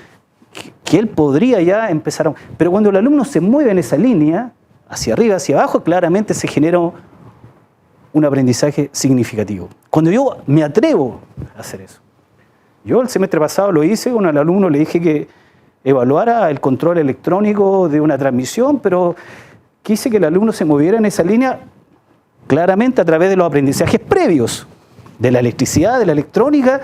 [SPEAKER 7] él podría ya empezar a... Pero cuando el alumno se mueve en esa línea, hacia arriba, hacia abajo, claramente se genera un aprendizaje significativo. Cuando yo me atrevo a hacer eso. Yo el semestre pasado lo hice, con el alumno le dije que evaluara el control electrónico de una transmisión, pero quise que el alumno se moviera en esa línea claramente a través de los aprendizajes previos, de la electricidad, de la electrónica,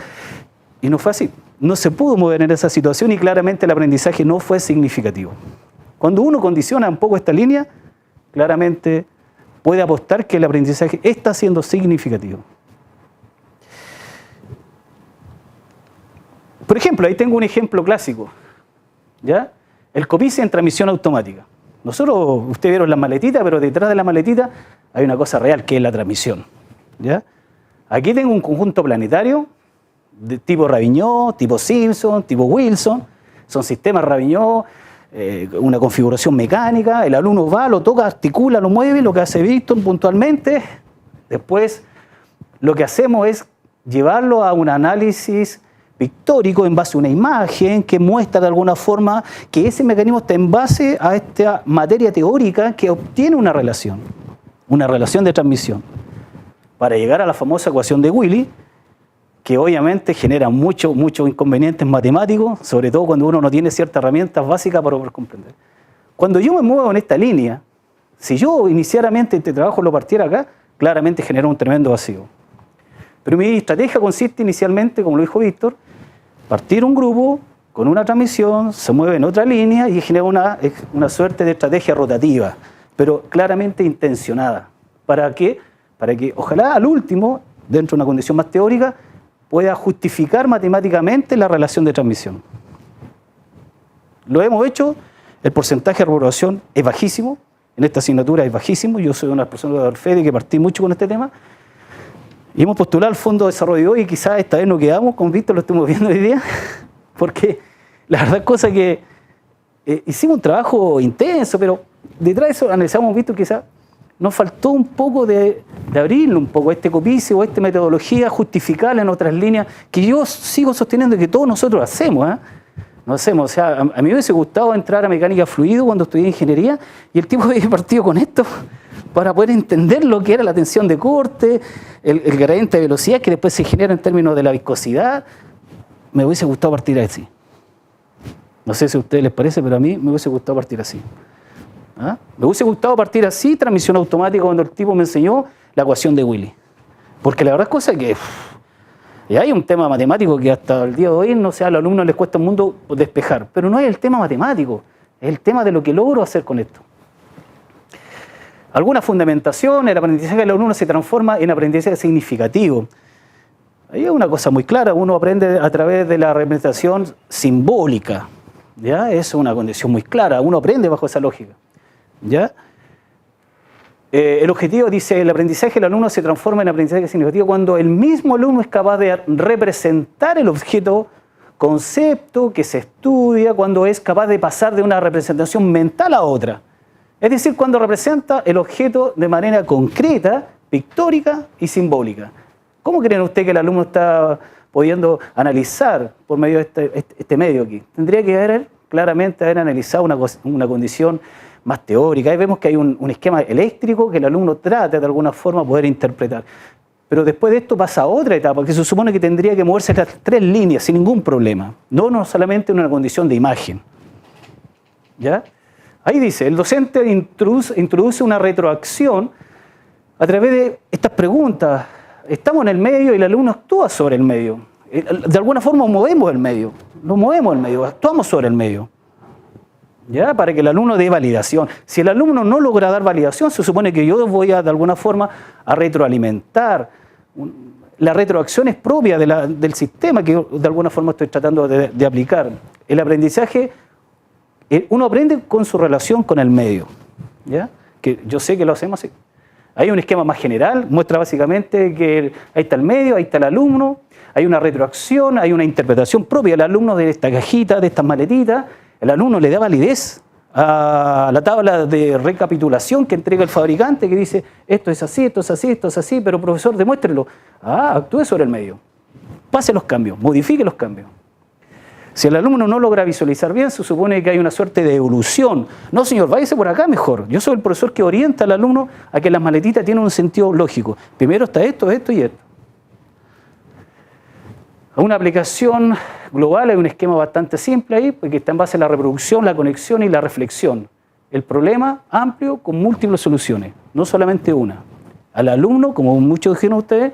[SPEAKER 7] y no fue así. No se pudo mover en esa situación y claramente el aprendizaje no fue significativo. Cuando uno condiciona un poco esta línea, claramente puede apostar que el aprendizaje está siendo significativo. Por ejemplo, ahí tengo un ejemplo clásico, ¿ya? El COPICI en transmisión automática. Nosotros, ustedes vieron las maletitas, pero detrás de la maletita hay una cosa real, que es la transmisión, ¿ya? Aquí tengo un conjunto planetario de tipo Ravignot, tipo Simpson, tipo Wilson. Son sistemas Ravignot, una configuración mecánica. El alumno va, lo toca, articula, lo mueve, lo que hace Víctor puntualmente. Después, lo que hacemos es llevarlo a un análisis pictórico en base a una imagen que muestra de alguna forma que ese mecanismo está en base a esta materia teórica que obtiene una relación de transmisión, para llegar a la famosa ecuación de Willy, que obviamente genera muchos inconvenientes matemáticos, sobre todo cuando uno no tiene ciertas herramientas básicas para poder comprender. Cuando yo me muevo en esta línea, si yo inicialmente este trabajo lo partiera acá, claramente genera un tremendo vacío. Pero mi estrategia consiste inicialmente, como lo dijo Víctor, partir un grupo con una transmisión, se mueve en otra línea y genera una suerte de estrategia rotativa, pero claramente intencionada. ¿Para qué? Para que ojalá al último, dentro de una condición más teórica, pueda justificar matemáticamente la relación de transmisión. Lo hemos hecho, el porcentaje de reprobación es bajísimo, en esta asignatura es bajísimo, yo soy una persona de Orfede que partí mucho con este tema, y hemos postulado al Fondo de Desarrollo hoy y quizás esta vez no quedamos, con Víctor lo estamos viendo hoy día, porque la verdad es cosa que hicimos un trabajo intenso, pero detrás de eso analizamos, Víctor, quizás nos faltó un poco de abrirle un poco a este copicio o a esta metodología, justificarla en otras líneas, que yo sigo sosteniendo que todos nosotros hacemos, ¿eh? No hacemos, o sea, a mí me hubiese gustado entrar a mecánica fluido cuando estudié ingeniería y el tipo había partido con esto para poder entender lo que era la tensión de corte, el gradiente de velocidad que después se genera en términos de la viscosidad. Me hubiese gustado partir así. No sé si a ustedes les parece, pero a mí me hubiese gustado partir así. ¿Ah? Me hubiese gustado partir así, transmisión automática, cuando el tipo me enseñó la ecuación de Willy. Porque la verdad es cosa que y hay un tema matemático que hasta el día de hoy, no sé, a los alumnos les cuesta un mundo despejar, pero no es el tema matemático, es el tema de lo que logro hacer con esto. Alguna fundamentación, el aprendizaje del alumno se transforma en aprendizaje significativo. Ahí hay una cosa muy clara, uno aprende a través de la representación simbólica, ¿ya? Es una condición muy clara, uno aprende bajo esa lógica, ¿ya? El objetivo, dice, el aprendizaje del alumno se transforma en aprendizaje significativo cuando el mismo alumno es capaz de representar el objeto, concepto que se estudia, cuando es capaz de pasar de una representación mental a otra. Es decir, cuando representa el objeto de manera concreta, pictórica y simbólica. ¿Cómo creen ustedes que el alumno está pudiendo analizar por medio de este medio aquí? Tendría que claramente haber analizado una condición más teórica. Ahí vemos que hay un esquema eléctrico que el alumno trata de alguna forma poder interpretar. Pero después de esto pasa a otra etapa, que se supone que tendría que moverse las 3 líneas sin ningún problema. No solamente en una condición de imagen. ¿Ya? Ahí dice, el docente introduce una retroacción a través de estas preguntas. Estamos en el medio y el alumno actúa sobre el medio. De alguna forma movemos el medio, actuamos sobre el medio. ¿Ya? Para que el alumno dé validación. Si el alumno no logra dar validación, se supone que yo voy de alguna forma a retroalimentar. La retroacción es propia del sistema que de alguna forma estoy tratando de aplicar. El aprendizaje, uno aprende con su relación con el medio. ¿Ya? Que yo sé que lo hacemos así. Hay un esquema más general, muestra básicamente que ahí está el medio, ahí está el alumno, hay una retroacción, hay una interpretación propia del alumno de esta cajita, de estas maletitas. El alumno le da validez a la tabla de recapitulación que entrega el fabricante, que dice, esto es así, esto es así, esto es así, pero profesor, demuéstrelo. Actúe sobre el medio. Pase los cambios, modifique los cambios. Si el alumno no logra visualizar bien, se supone que hay una suerte de evolución. No, señor, váyase por acá mejor. Yo soy el profesor que orienta al alumno a que las maletitas tienen un sentido lógico. Primero está esto, esto y esto. Una aplicación global hay un esquema bastante simple ahí, porque está en base a la reproducción, la conexión y la reflexión. El problema amplio con múltiples soluciones, no solamente una. Al alumno, como muchos dijeron ustedes,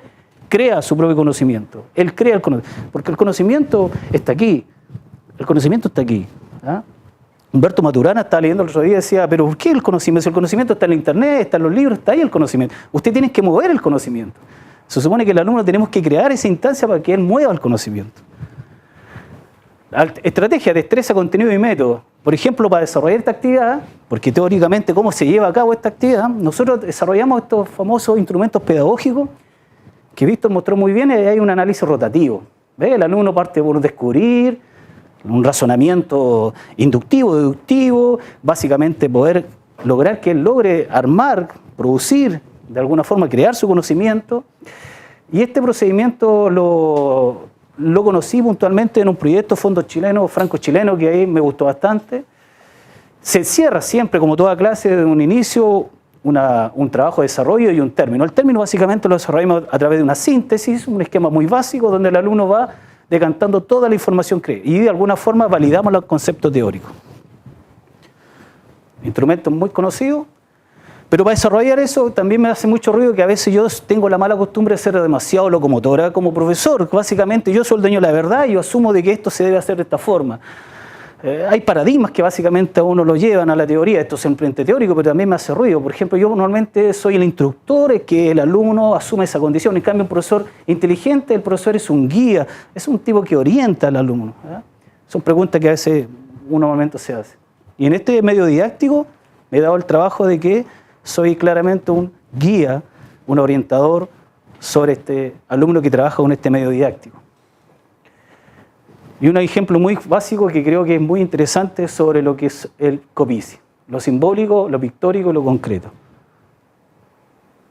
[SPEAKER 7] crea su propio conocimiento. Él crea el conocimiento, porque el conocimiento está aquí. El conocimiento está aquí. ¿Ah? Humberto Maturana estaba leyendo el otro día y decía, pero ¿por qué el conocimiento? Si el conocimiento está en la internet, está en los libros, está ahí el conocimiento. Usted tiene que mover el conocimiento. Se supone que el alumno tenemos que crear esa instancia para que él mueva el conocimiento. Estrategia, destreza, contenido y método. Por ejemplo, para desarrollar esta actividad, porque teóricamente cómo se lleva a cabo esta actividad, nosotros desarrollamos estos famosos instrumentos pedagógicos que Víctor mostró muy bien, y hay un análisis rotativo. ¿Ve? El alumno parte por descubrir, un razonamiento inductivo, deductivo, básicamente poder lograr que él logre armar, producir, de alguna forma crear su conocimiento. Y este procedimiento lo conocí puntualmente en un proyecto fondo chileno, franco-chileno, que ahí me gustó bastante. Se cierra siempre, como toda clase, de un inicio, un trabajo de desarrollo y un término. El término básicamente lo desarrollamos a través de una síntesis, un esquema muy básico, donde el alumno va decantando toda la información que cree y de alguna forma validamos los conceptos teóricos. Instrumentos muy conocidos. Pero para desarrollar eso también me hace mucho ruido que a veces yo tengo la mala costumbre de ser demasiado locomotora como profesor. Básicamente yo soy el dueño de la verdad y yo asumo de que esto se debe hacer de esta forma. Hay paradigmas que básicamente a uno lo llevan a la teoría, esto es simplemente teórico, pero también me hace ruido. Por ejemplo, yo normalmente soy el instructor, es que el alumno asume esa condición. En cambio, un profesor inteligente, el profesor es un guía, es un tipo que orienta al alumno. Son preguntas que a veces uno normalmente se hace. Y en este medio didáctico me he dado el trabajo de que soy claramente un guía, un orientador sobre este alumno que trabaja con este medio didáctico. Y un ejemplo muy básico que creo que es muy interesante sobre lo que es el Copici. Lo simbólico, lo pictórico y lo concreto.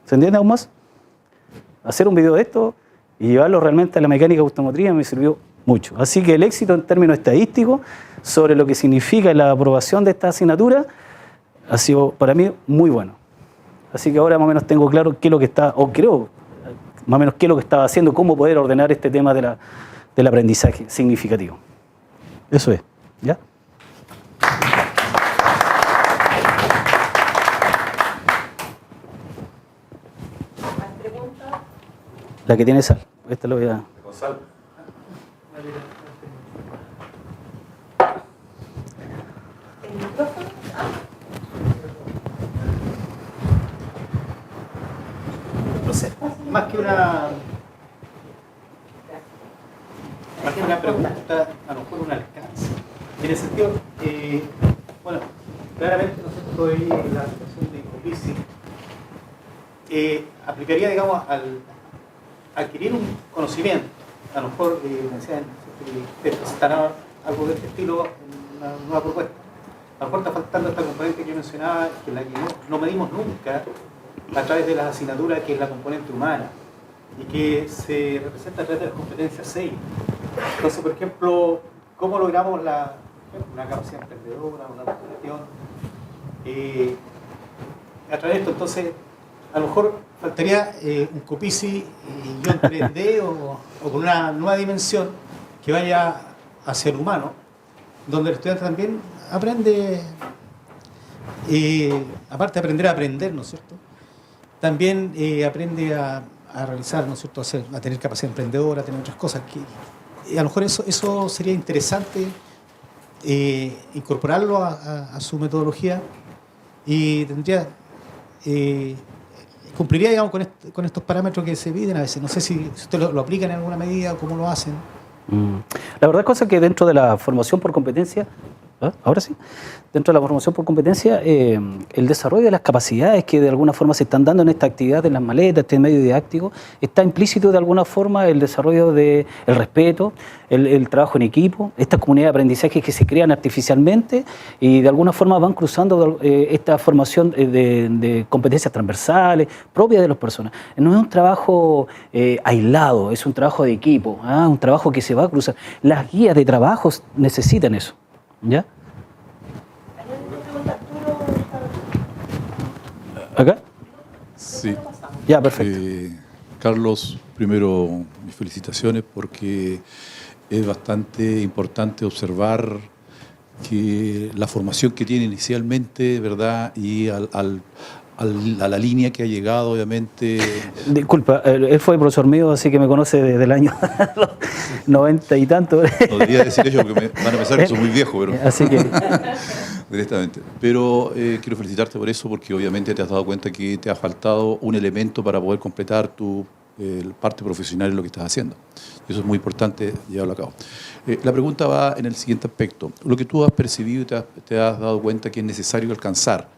[SPEAKER 7] ¿Se entiende aún más? Hacer un video de esto y llevarlo realmente a la mecánica automotriz me sirvió mucho. Así que el éxito en términos estadísticos sobre lo que significa la aprobación de esta asignatura ha sido para mí muy bueno. Así que ahora más o menos tengo claro qué es lo que está, o creo más o menos qué es lo que estaba haciendo, cómo poder ordenar este tema del aprendizaje significativo. Eso es, ¿ya? La que tiene sal. Esta lo voy a...
[SPEAKER 6] Con sal.
[SPEAKER 2] ¿El micrófono?
[SPEAKER 4] Entonces, más que una pregunta, a lo mejor un alcance. En el sentido, bueno, claramente nosotros hoy la situación de Copici aplicaría, digamos, al adquirir un conocimiento. A lo mejor me decían que presentará algo de este estilo en una nueva propuesta. A lo mejor está faltando esta componente que yo mencionaba, que la que no medimos nunca a través de las asignaturas, que es la componente humana y que se representa a través de las competencias 6. Entonces, por ejemplo, ¿cómo logramos una capacidad emprendedora, una gestión? A través de esto, entonces, a lo mejor faltaría un Copici yo emprendé o con una nueva dimensión que vaya hacia el humano, donde el estudiante también aprende, aparte de aprender a aprender, ¿no es cierto? También aprende a realizar, ¿no es cierto?, a tener capacidad emprendedora, a tener otras cosas. Que, a lo mejor eso sería interesante incorporarlo a su metodología y tendría... cumpliría, digamos, con estos parámetros que se piden a veces. No sé si usted lo aplica en alguna medida o cómo lo hacen.
[SPEAKER 7] La verdad es que dentro de la formación por competencia, ahora sí, dentro de la formación por competencia, el desarrollo de las capacidades que de alguna forma se están dando en esta actividad, en las maletas, este medio didáctico, está implícito de alguna forma el desarrollo del respeto, el trabajo en equipo, estas comunidades de aprendizaje que se crean artificialmente y de alguna forma van cruzando esta formación de competencias transversales propias de las personas. No es un trabajo aislado, es un trabajo de equipo, un trabajo que se va a cruzar. Las guías de trabajos necesitan eso. ¿Ya? ¿Acá?
[SPEAKER 6] Sí.
[SPEAKER 7] Ya, perfecto.
[SPEAKER 6] Carlos, primero mis felicitaciones porque es bastante importante observar que la formación que tiene inicialmente, ¿verdad? Y a la línea que ha llegado, obviamente...
[SPEAKER 7] Disculpa, él fue profesor mío, así que me conoce desde el año 90 y tanto.
[SPEAKER 6] No debería decir ello porque me van a pensar que soy muy viejo, pero...
[SPEAKER 7] Así que...
[SPEAKER 6] Directamente. Pero quiero felicitarte por eso porque obviamente te has dado cuenta que te ha faltado un elemento para poder completar tu parte profesional en lo que estás haciendo. Y eso es muy importante llevarlo a cabo. La pregunta va en el siguiente aspecto. Lo que tú has percibido y te has dado cuenta que es necesario alcanzar,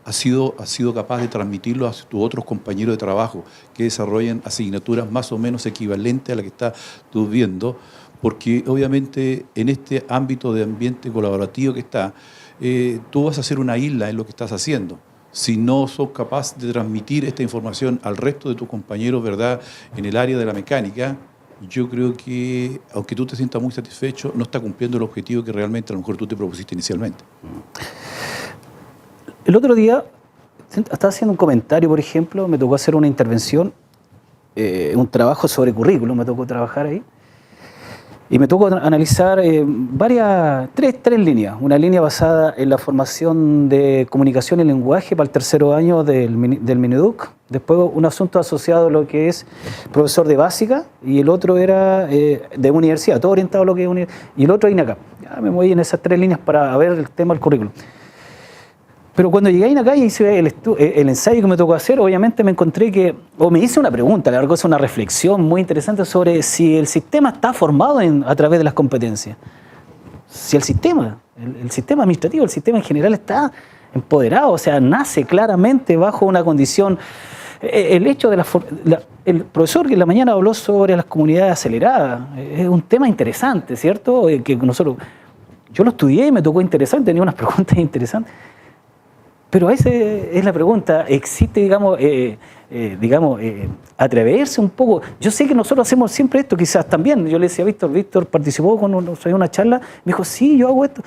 [SPEAKER 6] ¿has sido capaz de transmitirlo a tus otros compañeros de trabajo que desarrollan asignaturas más o menos equivalentes a la que estás tú viendo? Porque obviamente en este ámbito de ambiente colaborativo que está, tú vas a ser una isla en lo que estás haciendo. Si no sos capaz de transmitir esta información al resto de tus compañeros, ¿verdad?, en el área de la mecánica, yo creo que, aunque tú te sientas muy satisfecho, no está cumpliendo el objetivo que realmente a lo mejor tú te propusiste inicialmente.
[SPEAKER 7] El otro día estaba haciendo un comentario, por ejemplo, me tocó hacer una intervención, un trabajo sobre currículum, me tocó trabajar ahí. Y me tocó analizar tres líneas. Una línea basada en la formación de comunicación y lenguaje para el tercero año del Mineduc. Después un asunto asociado a lo que es profesor de básica y el otro era de universidad, todo orientado a lo que es universidad. Y el otro INACAP. Ya me moví en esas tres líneas para ver el tema del currículum. Pero cuando llegué a INACAP y hice el ensayo que me tocó hacer, obviamente me encontré me hice una pregunta, la verdad es una reflexión muy interesante sobre si el sistema está formado a través de las competencias. Si el sistema administrativo, el sistema en general está empoderado, o sea, nace claramente bajo una condición. El hecho de el profesor que en la mañana habló sobre las comunidades aceleradas, es un tema interesante, ¿cierto? Yo lo estudié y me tocó interesante, tenía unas preguntas interesantes. Pero esa es la pregunta, ¿existe, atreverse un poco? Yo sé que nosotros hacemos siempre esto, quizás también. Yo le decía a Víctor participó con una charla, me dijo, sí, yo hago esto.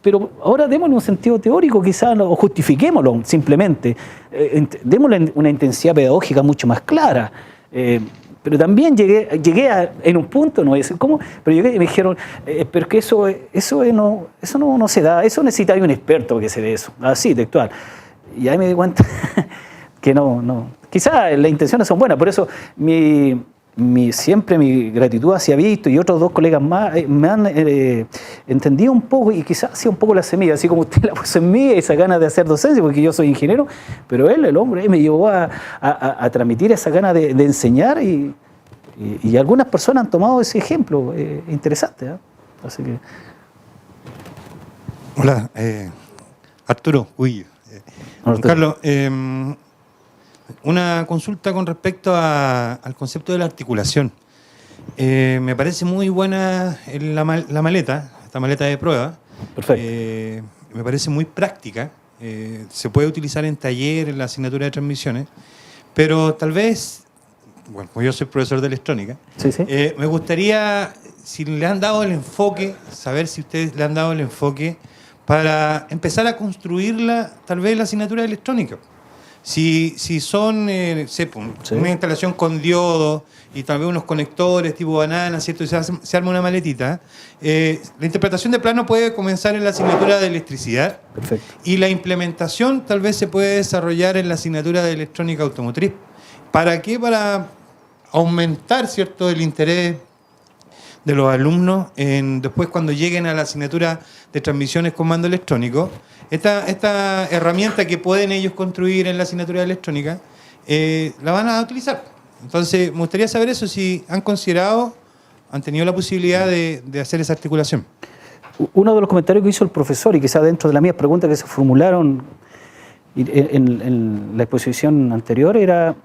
[SPEAKER 7] Pero ahora démosle un sentido teórico, quizás, o justifiquémoslo simplemente. Démosle una intensidad pedagógica mucho más clara. Pero también llegué en un punto, no voy a decir cómo, pero llegué y me dijeron, pero que eso no se da, eso necesita un experto que se dé eso, así, textual. Y ahí me di cuenta que no. Quizás las intenciones son buenas, por eso siempre mi gratitud hacia Víctor y otros dos colegas más me han entendido un poco y quizás hacía un poco la semilla, así como usted la puso en mí, esa ganas de hacer docencia, porque yo soy ingeniero, pero el hombre, me llevó a transmitir esa ganas de enseñar y algunas personas han tomado ese ejemplo interesante. Así que...
[SPEAKER 8] Hola, Arturo Huillo. Juan Carlos, una consulta con respecto al concepto de la articulación. Me parece muy buena la maleta, esta maleta de prueba.
[SPEAKER 7] Perfecto.
[SPEAKER 8] Me parece muy práctica. Se puede utilizar en taller, en la asignatura de transmisiones, pero tal vez, bueno, como yo soy profesor de electrónica,
[SPEAKER 7] sí.
[SPEAKER 8] Me gustaría, si le han dado el enfoque, saber si ustedes le han dado el enfoque para empezar a construirla, tal vez la asignatura de electrónica. Si son, una instalación con diodo y tal vez unos conectores tipo banana, ¿cierto? Y se arma una maletita. La interpretación de plano puede comenzar en la asignatura de electricidad.
[SPEAKER 7] Perfecto.
[SPEAKER 8] Y la implementación tal vez se puede desarrollar en la asignatura de electrónica automotriz. ¿Para qué? Para aumentar, ¿cierto?, el interés de los alumnos después cuando lleguen a la asignatura de transmisiones con mando electrónico. Esta herramienta que pueden ellos construir en la asignatura de electrónica, la van a utilizar. Entonces, me gustaría saber eso, si han tenido la posibilidad de hacer esa articulación.
[SPEAKER 7] Uno de los comentarios que hizo el profesor, y quizás dentro de las mías preguntas que se formularon en la exposición anterior, era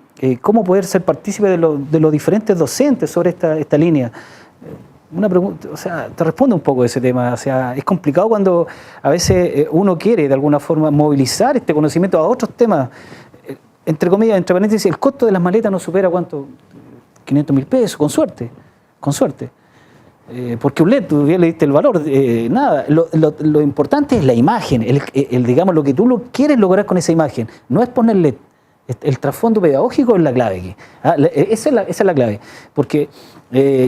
[SPEAKER 7] cómo poder ser partícipe de los diferentes docentes sobre esta línea. Una pregunta, o sea, te respondo un poco de ese tema. O sea, es complicado cuando a veces uno quiere de alguna forma movilizar este conocimiento a otros temas. Entre comillas, entre paréntesis, el costo de las maletas no supera ¿cuánto? 500.000 pesos, con suerte. Porque un LED, tú bien le diste el valor, nada. Lo importante es la imagen, digamos, lo que tú quieres lograr con esa imagen. No es poner LED. El trasfondo pedagógico es la clave aquí. Esa es la clave. Porque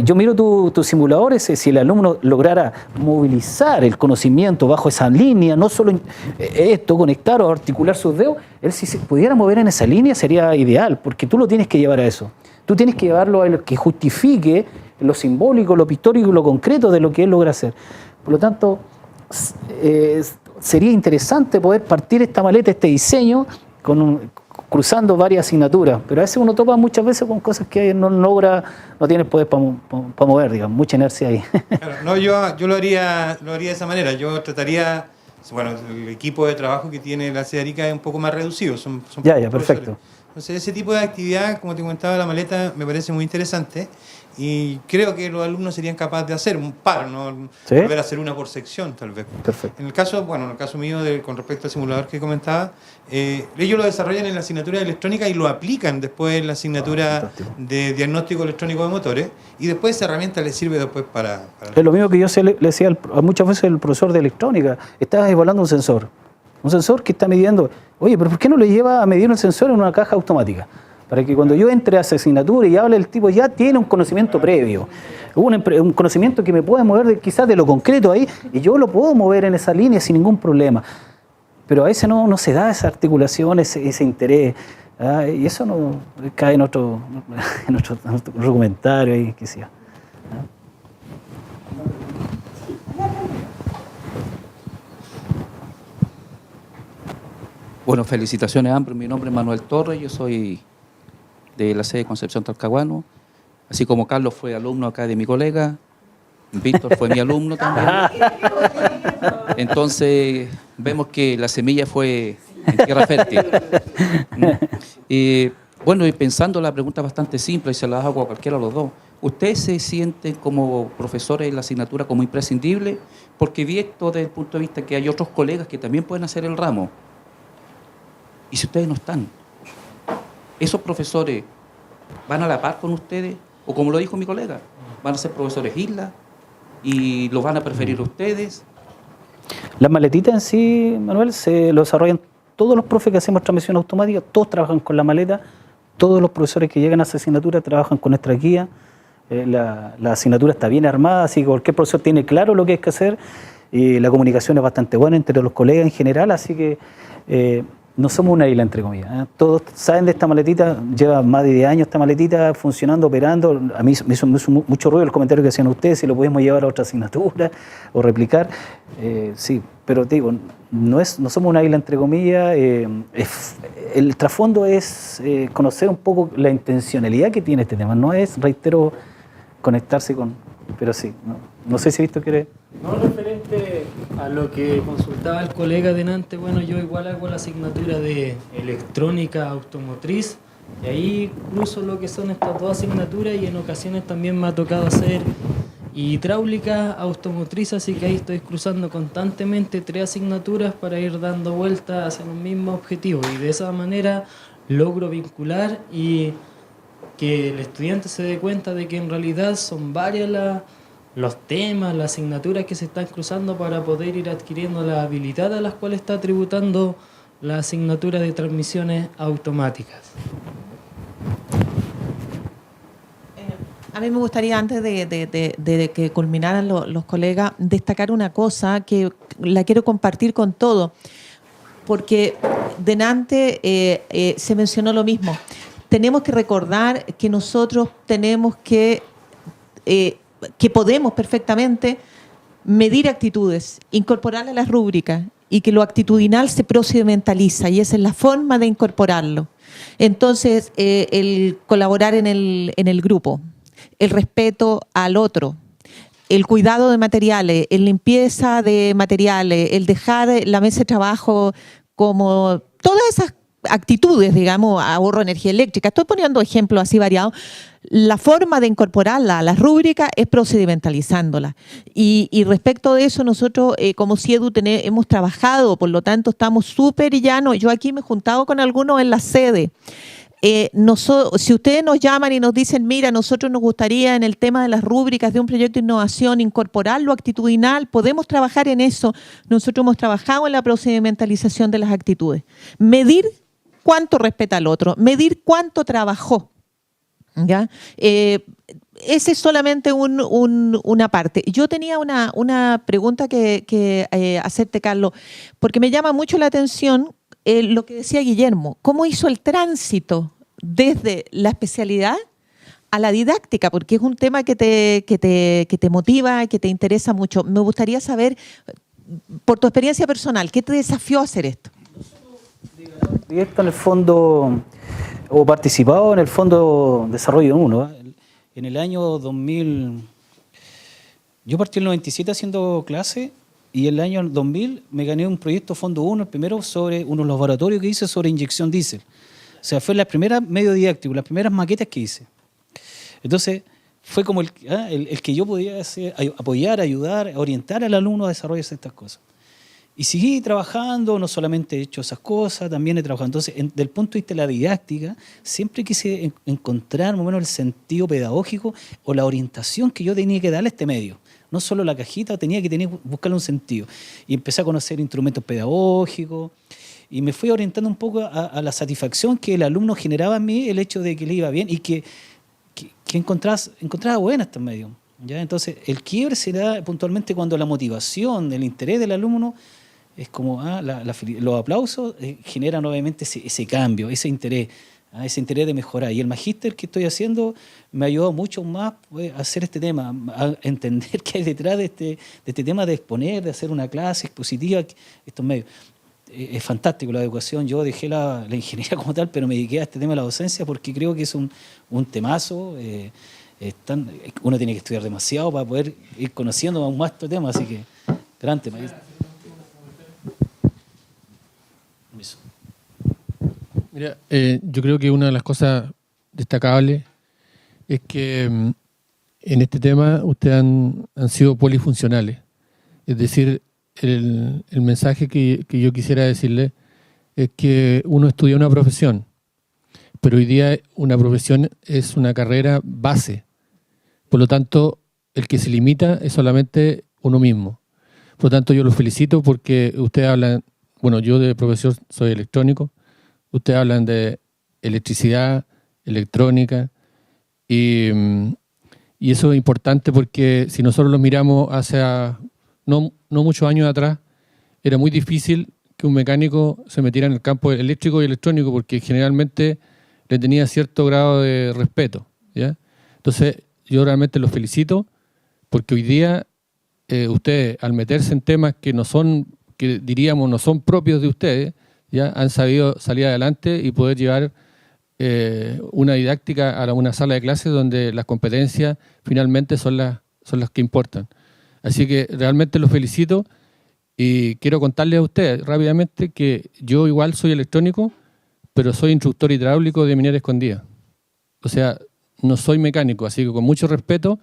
[SPEAKER 7] yo miro tus simuladores, si el alumno lograra movilizar el conocimiento bajo esa línea, no solo conectar o articular sus dedos, él si se pudiera mover en esa línea sería ideal, porque tú lo tienes que llevar a eso. Tú tienes que llevarlo a lo que justifique lo simbólico, lo pictórico y lo concreto de lo que él logra hacer. Por lo tanto, sería interesante poder partir esta maleta, este diseño, cruzando varias asignaturas, pero a veces uno topa muchas veces con cosas que no logra, no tiene poder para mover, digamos, mucha inercia ahí.
[SPEAKER 8] Claro, no, yo lo haría de esa manera. Yo trataría, bueno, el equipo de trabajo que tiene la CEDARICA es un poco más reducido. Son
[SPEAKER 7] perfecto.
[SPEAKER 8] Entonces, ese tipo de actividad, como te comentaba, la maleta me parece muy interesante y creo que los alumnos serían capaces de hacer un par, ¿no?
[SPEAKER 7] ¿Sí?
[SPEAKER 8] Volver a hacer una por sección, tal vez.
[SPEAKER 7] Perfecto.
[SPEAKER 8] En el caso mío, con respecto al simulador que comentaba, ellos lo desarrollan en la asignatura de electrónica y lo aplican después en la asignatura de diagnóstico electrónico de motores, y después esa herramienta les sirve después para...
[SPEAKER 7] Es lo mismo que yo le decía muchas veces al profesor de electrónica, estás evaluando un sensor que está midiendo, oye, pero ¿por qué no le lleva a medir el sensor en una caja automática? para que cuando yo entre a esa asignatura y hable, el tipo ya tiene un conocimiento previo, un conocimiento que me puede mover quizás de lo concreto ahí, y yo lo puedo mover en esa línea sin ningún problema. Pero a veces no se da esa articulación, ese interés, y eso no cae en otro comentario ahí, que sea.
[SPEAKER 9] Bueno, felicitaciones, Ambro. Mi nombre es Manuel Torres, yo soy de la sede de Concepción Talcahuano. Así como Carlos fue alumno acá de mi colega, Víctor fue mi alumno también. Entonces, vemos que la semilla fue en tierra fértil. Bueno, y pensando, la pregunta es bastante simple y se la hago a cualquiera de los dos. ¿Ustedes se sienten como profesores en la asignatura como imprescindible? Porque vi esto desde el punto de vista que hay otros colegas que también pueden hacer el ramo. Y si ustedes no están, ¿esos profesores van a la par con ustedes? O como lo dijo mi colega, ¿van a ser profesores isla y los van a preferir ustedes?
[SPEAKER 7] Las maletitas en sí, Manuel, se lo desarrollan todos los profes que hacemos transmisión automática, todos trabajan con la maleta, todos los profesores que llegan a esa asignatura trabajan con nuestra guía. La asignatura está bien armada, así que cualquier profesor tiene claro lo que hay que hacer, y la comunicación es bastante buena entre los colegas en general, así que no somos una isla, entre comillas. Todos saben de esta maletita, lleva más de 10 años esta maletita funcionando, operando. A mí me hizo mucho ruido el comentario que hacían ustedes, si lo podemos llevar a otra asignatura o replicar. Sí, pero te digo, no somos una isla, entre comillas. El trasfondo es conocer un poco la intencionalidad que tiene este tema. No es, reitero, conectarse con... Pero sí, no sé si Víctor quiere...
[SPEAKER 1] No, referente a lo que consultaba el colega delante, bueno, yo igual hago la asignatura de electrónica automotriz y ahí cruzo lo que son estas dos asignaturas, y en ocasiones también me ha tocado hacer hidráulica automotriz, así que ahí estoy cruzando constantemente 3 asignaturas para ir dando vueltas hacia un mismo objetivo, y de esa manera logro vincular y que el estudiante se dé cuenta de que en realidad son varias los temas, las asignaturas que se están cruzando para poder ir adquiriendo la habilidad a las cuales está tributando la asignatura de transmisiones automáticas.
[SPEAKER 5] A mí me gustaría, antes de que culminaran los colegas, destacar una cosa que la quiero compartir con todos, porque delante se mencionó lo mismo. Tenemos que recordar que nosotros tenemos que podemos perfectamente medir actitudes, incorporarlas a las rúbricas, y que lo actitudinal se procedimentaliza, y esa es la forma de incorporarlo. Entonces, el colaborar en el grupo, el respeto al otro, el cuidado de materiales, el limpieza de materiales, el dejar la mesa de trabajo, como todas esas actitudes, digamos, ahorro de energía eléctrica. Estoy poniendo ejemplos así variados. La forma de incorporarla a las rúbricas es procedimentalizándola. Y respecto de eso, nosotros como CIEDU hemos trabajado, por lo tanto estamos súper llanos. Yo aquí me he juntado con algunos en la sede. Si ustedes nos llaman y nos dicen, mira, nosotros nos gustaría en el tema de las rúbricas de un proyecto de innovación incorporar lo actitudinal, podemos trabajar en eso. Nosotros hemos trabajado en la procedimentalización de las actitudes. Medir cuánto respeta al otro, medir cuánto trabajó. ¿Ya? Ese es solamente una parte. Yo tenía una pregunta que hacerte, Carlos, porque me llama mucho la atención lo que decía Guillermo. ¿Cómo hizo el tránsito desde la especialidad a la didáctica? Porque es un tema que te motiva, que te interesa mucho. Me gustaría saber, por tu experiencia personal, ¿qué te desafió a hacer esto?
[SPEAKER 7] Directo en el fondo, o participado en el Fondo Desarrollo 1. En el año 2000, yo partí en el 97 haciendo clase, y el año 2000 me gané un proyecto Fondo 1, el primero sobre unos laboratorios que hice sobre inyección diésel. O sea, fue la primera medio didáctico, las primeras maquetas que hice. Entonces, fue como el que yo podía hacer, apoyar, ayudar, orientar al alumno a desarrollar estas cosas. Y seguí trabajando, no solamente he hecho esas cosas, también he trabajado. Entonces, desde el punto de vista de la didáctica, siempre quise encontrar más o menos el sentido pedagógico o la orientación que yo tenía que darle a este medio. No solo la cajita, tenía que buscarle un sentido. Y empecé a conocer instrumentos pedagógicos, y me fui orientando un poco a la satisfacción que el alumno generaba en mí, el hecho de que le iba bien y que encontraba buena estos medios. ¿Ya? Entonces, el quiebre se da puntualmente cuando la motivación, el interés del alumno es como los aplausos generan obviamente ese cambio, ese interés de mejorar. Y el magíster que estoy haciendo me ayudó mucho más a hacer este tema, a entender qué hay detrás de este tema de exponer, de hacer una clase expositiva, estos medios. Es fantástico la educación. Yo dejé la ingeniería como tal, pero me dediqué a este tema de la docencia porque creo que es un temazo. Uno tiene que estudiar demasiado para poder ir conociendo aún más este tema, así que gran tema.
[SPEAKER 3] Mira, yo creo que una de las cosas destacables es que en este tema ustedes han sido polifuncionales. Es decir, el mensaje que yo quisiera decirle es que uno estudia una profesión, pero hoy día una profesión es una carrera base. Por lo tanto, el que se limita es solamente uno mismo. Por lo tanto, yo los felicito porque ustedes hablan, bueno, yo de profesor soy electrónico, ustedes hablan de electricidad, electrónica, y eso es importante porque si nosotros los miramos hacia no muchos años atrás, era muy difícil que un mecánico se metiera en el campo eléctrico y electrónico porque generalmente le tenía cierto grado de respeto, ¿ya? Entonces, yo realmente los felicito porque hoy día ustedes, al meterse en temas que no son propios de ustedes, ya han sabido salir adelante y poder llevar una didáctica a una sala de clases donde las competencias finalmente son las que importan. Así que realmente los felicito y quiero contarles a ustedes rápidamente que yo igual soy electrónico, pero soy instructor hidráulico de minera escondida. O sea, no soy mecánico, así que con mucho respeto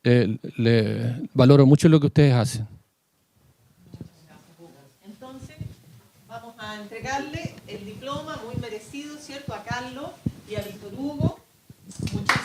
[SPEAKER 3] le valoro mucho lo que ustedes hacen.
[SPEAKER 5] Entonces, vamos a entregarle el diploma muy merecido, ¿cierto?, a Carlos y a Víctor Hugo. Muchas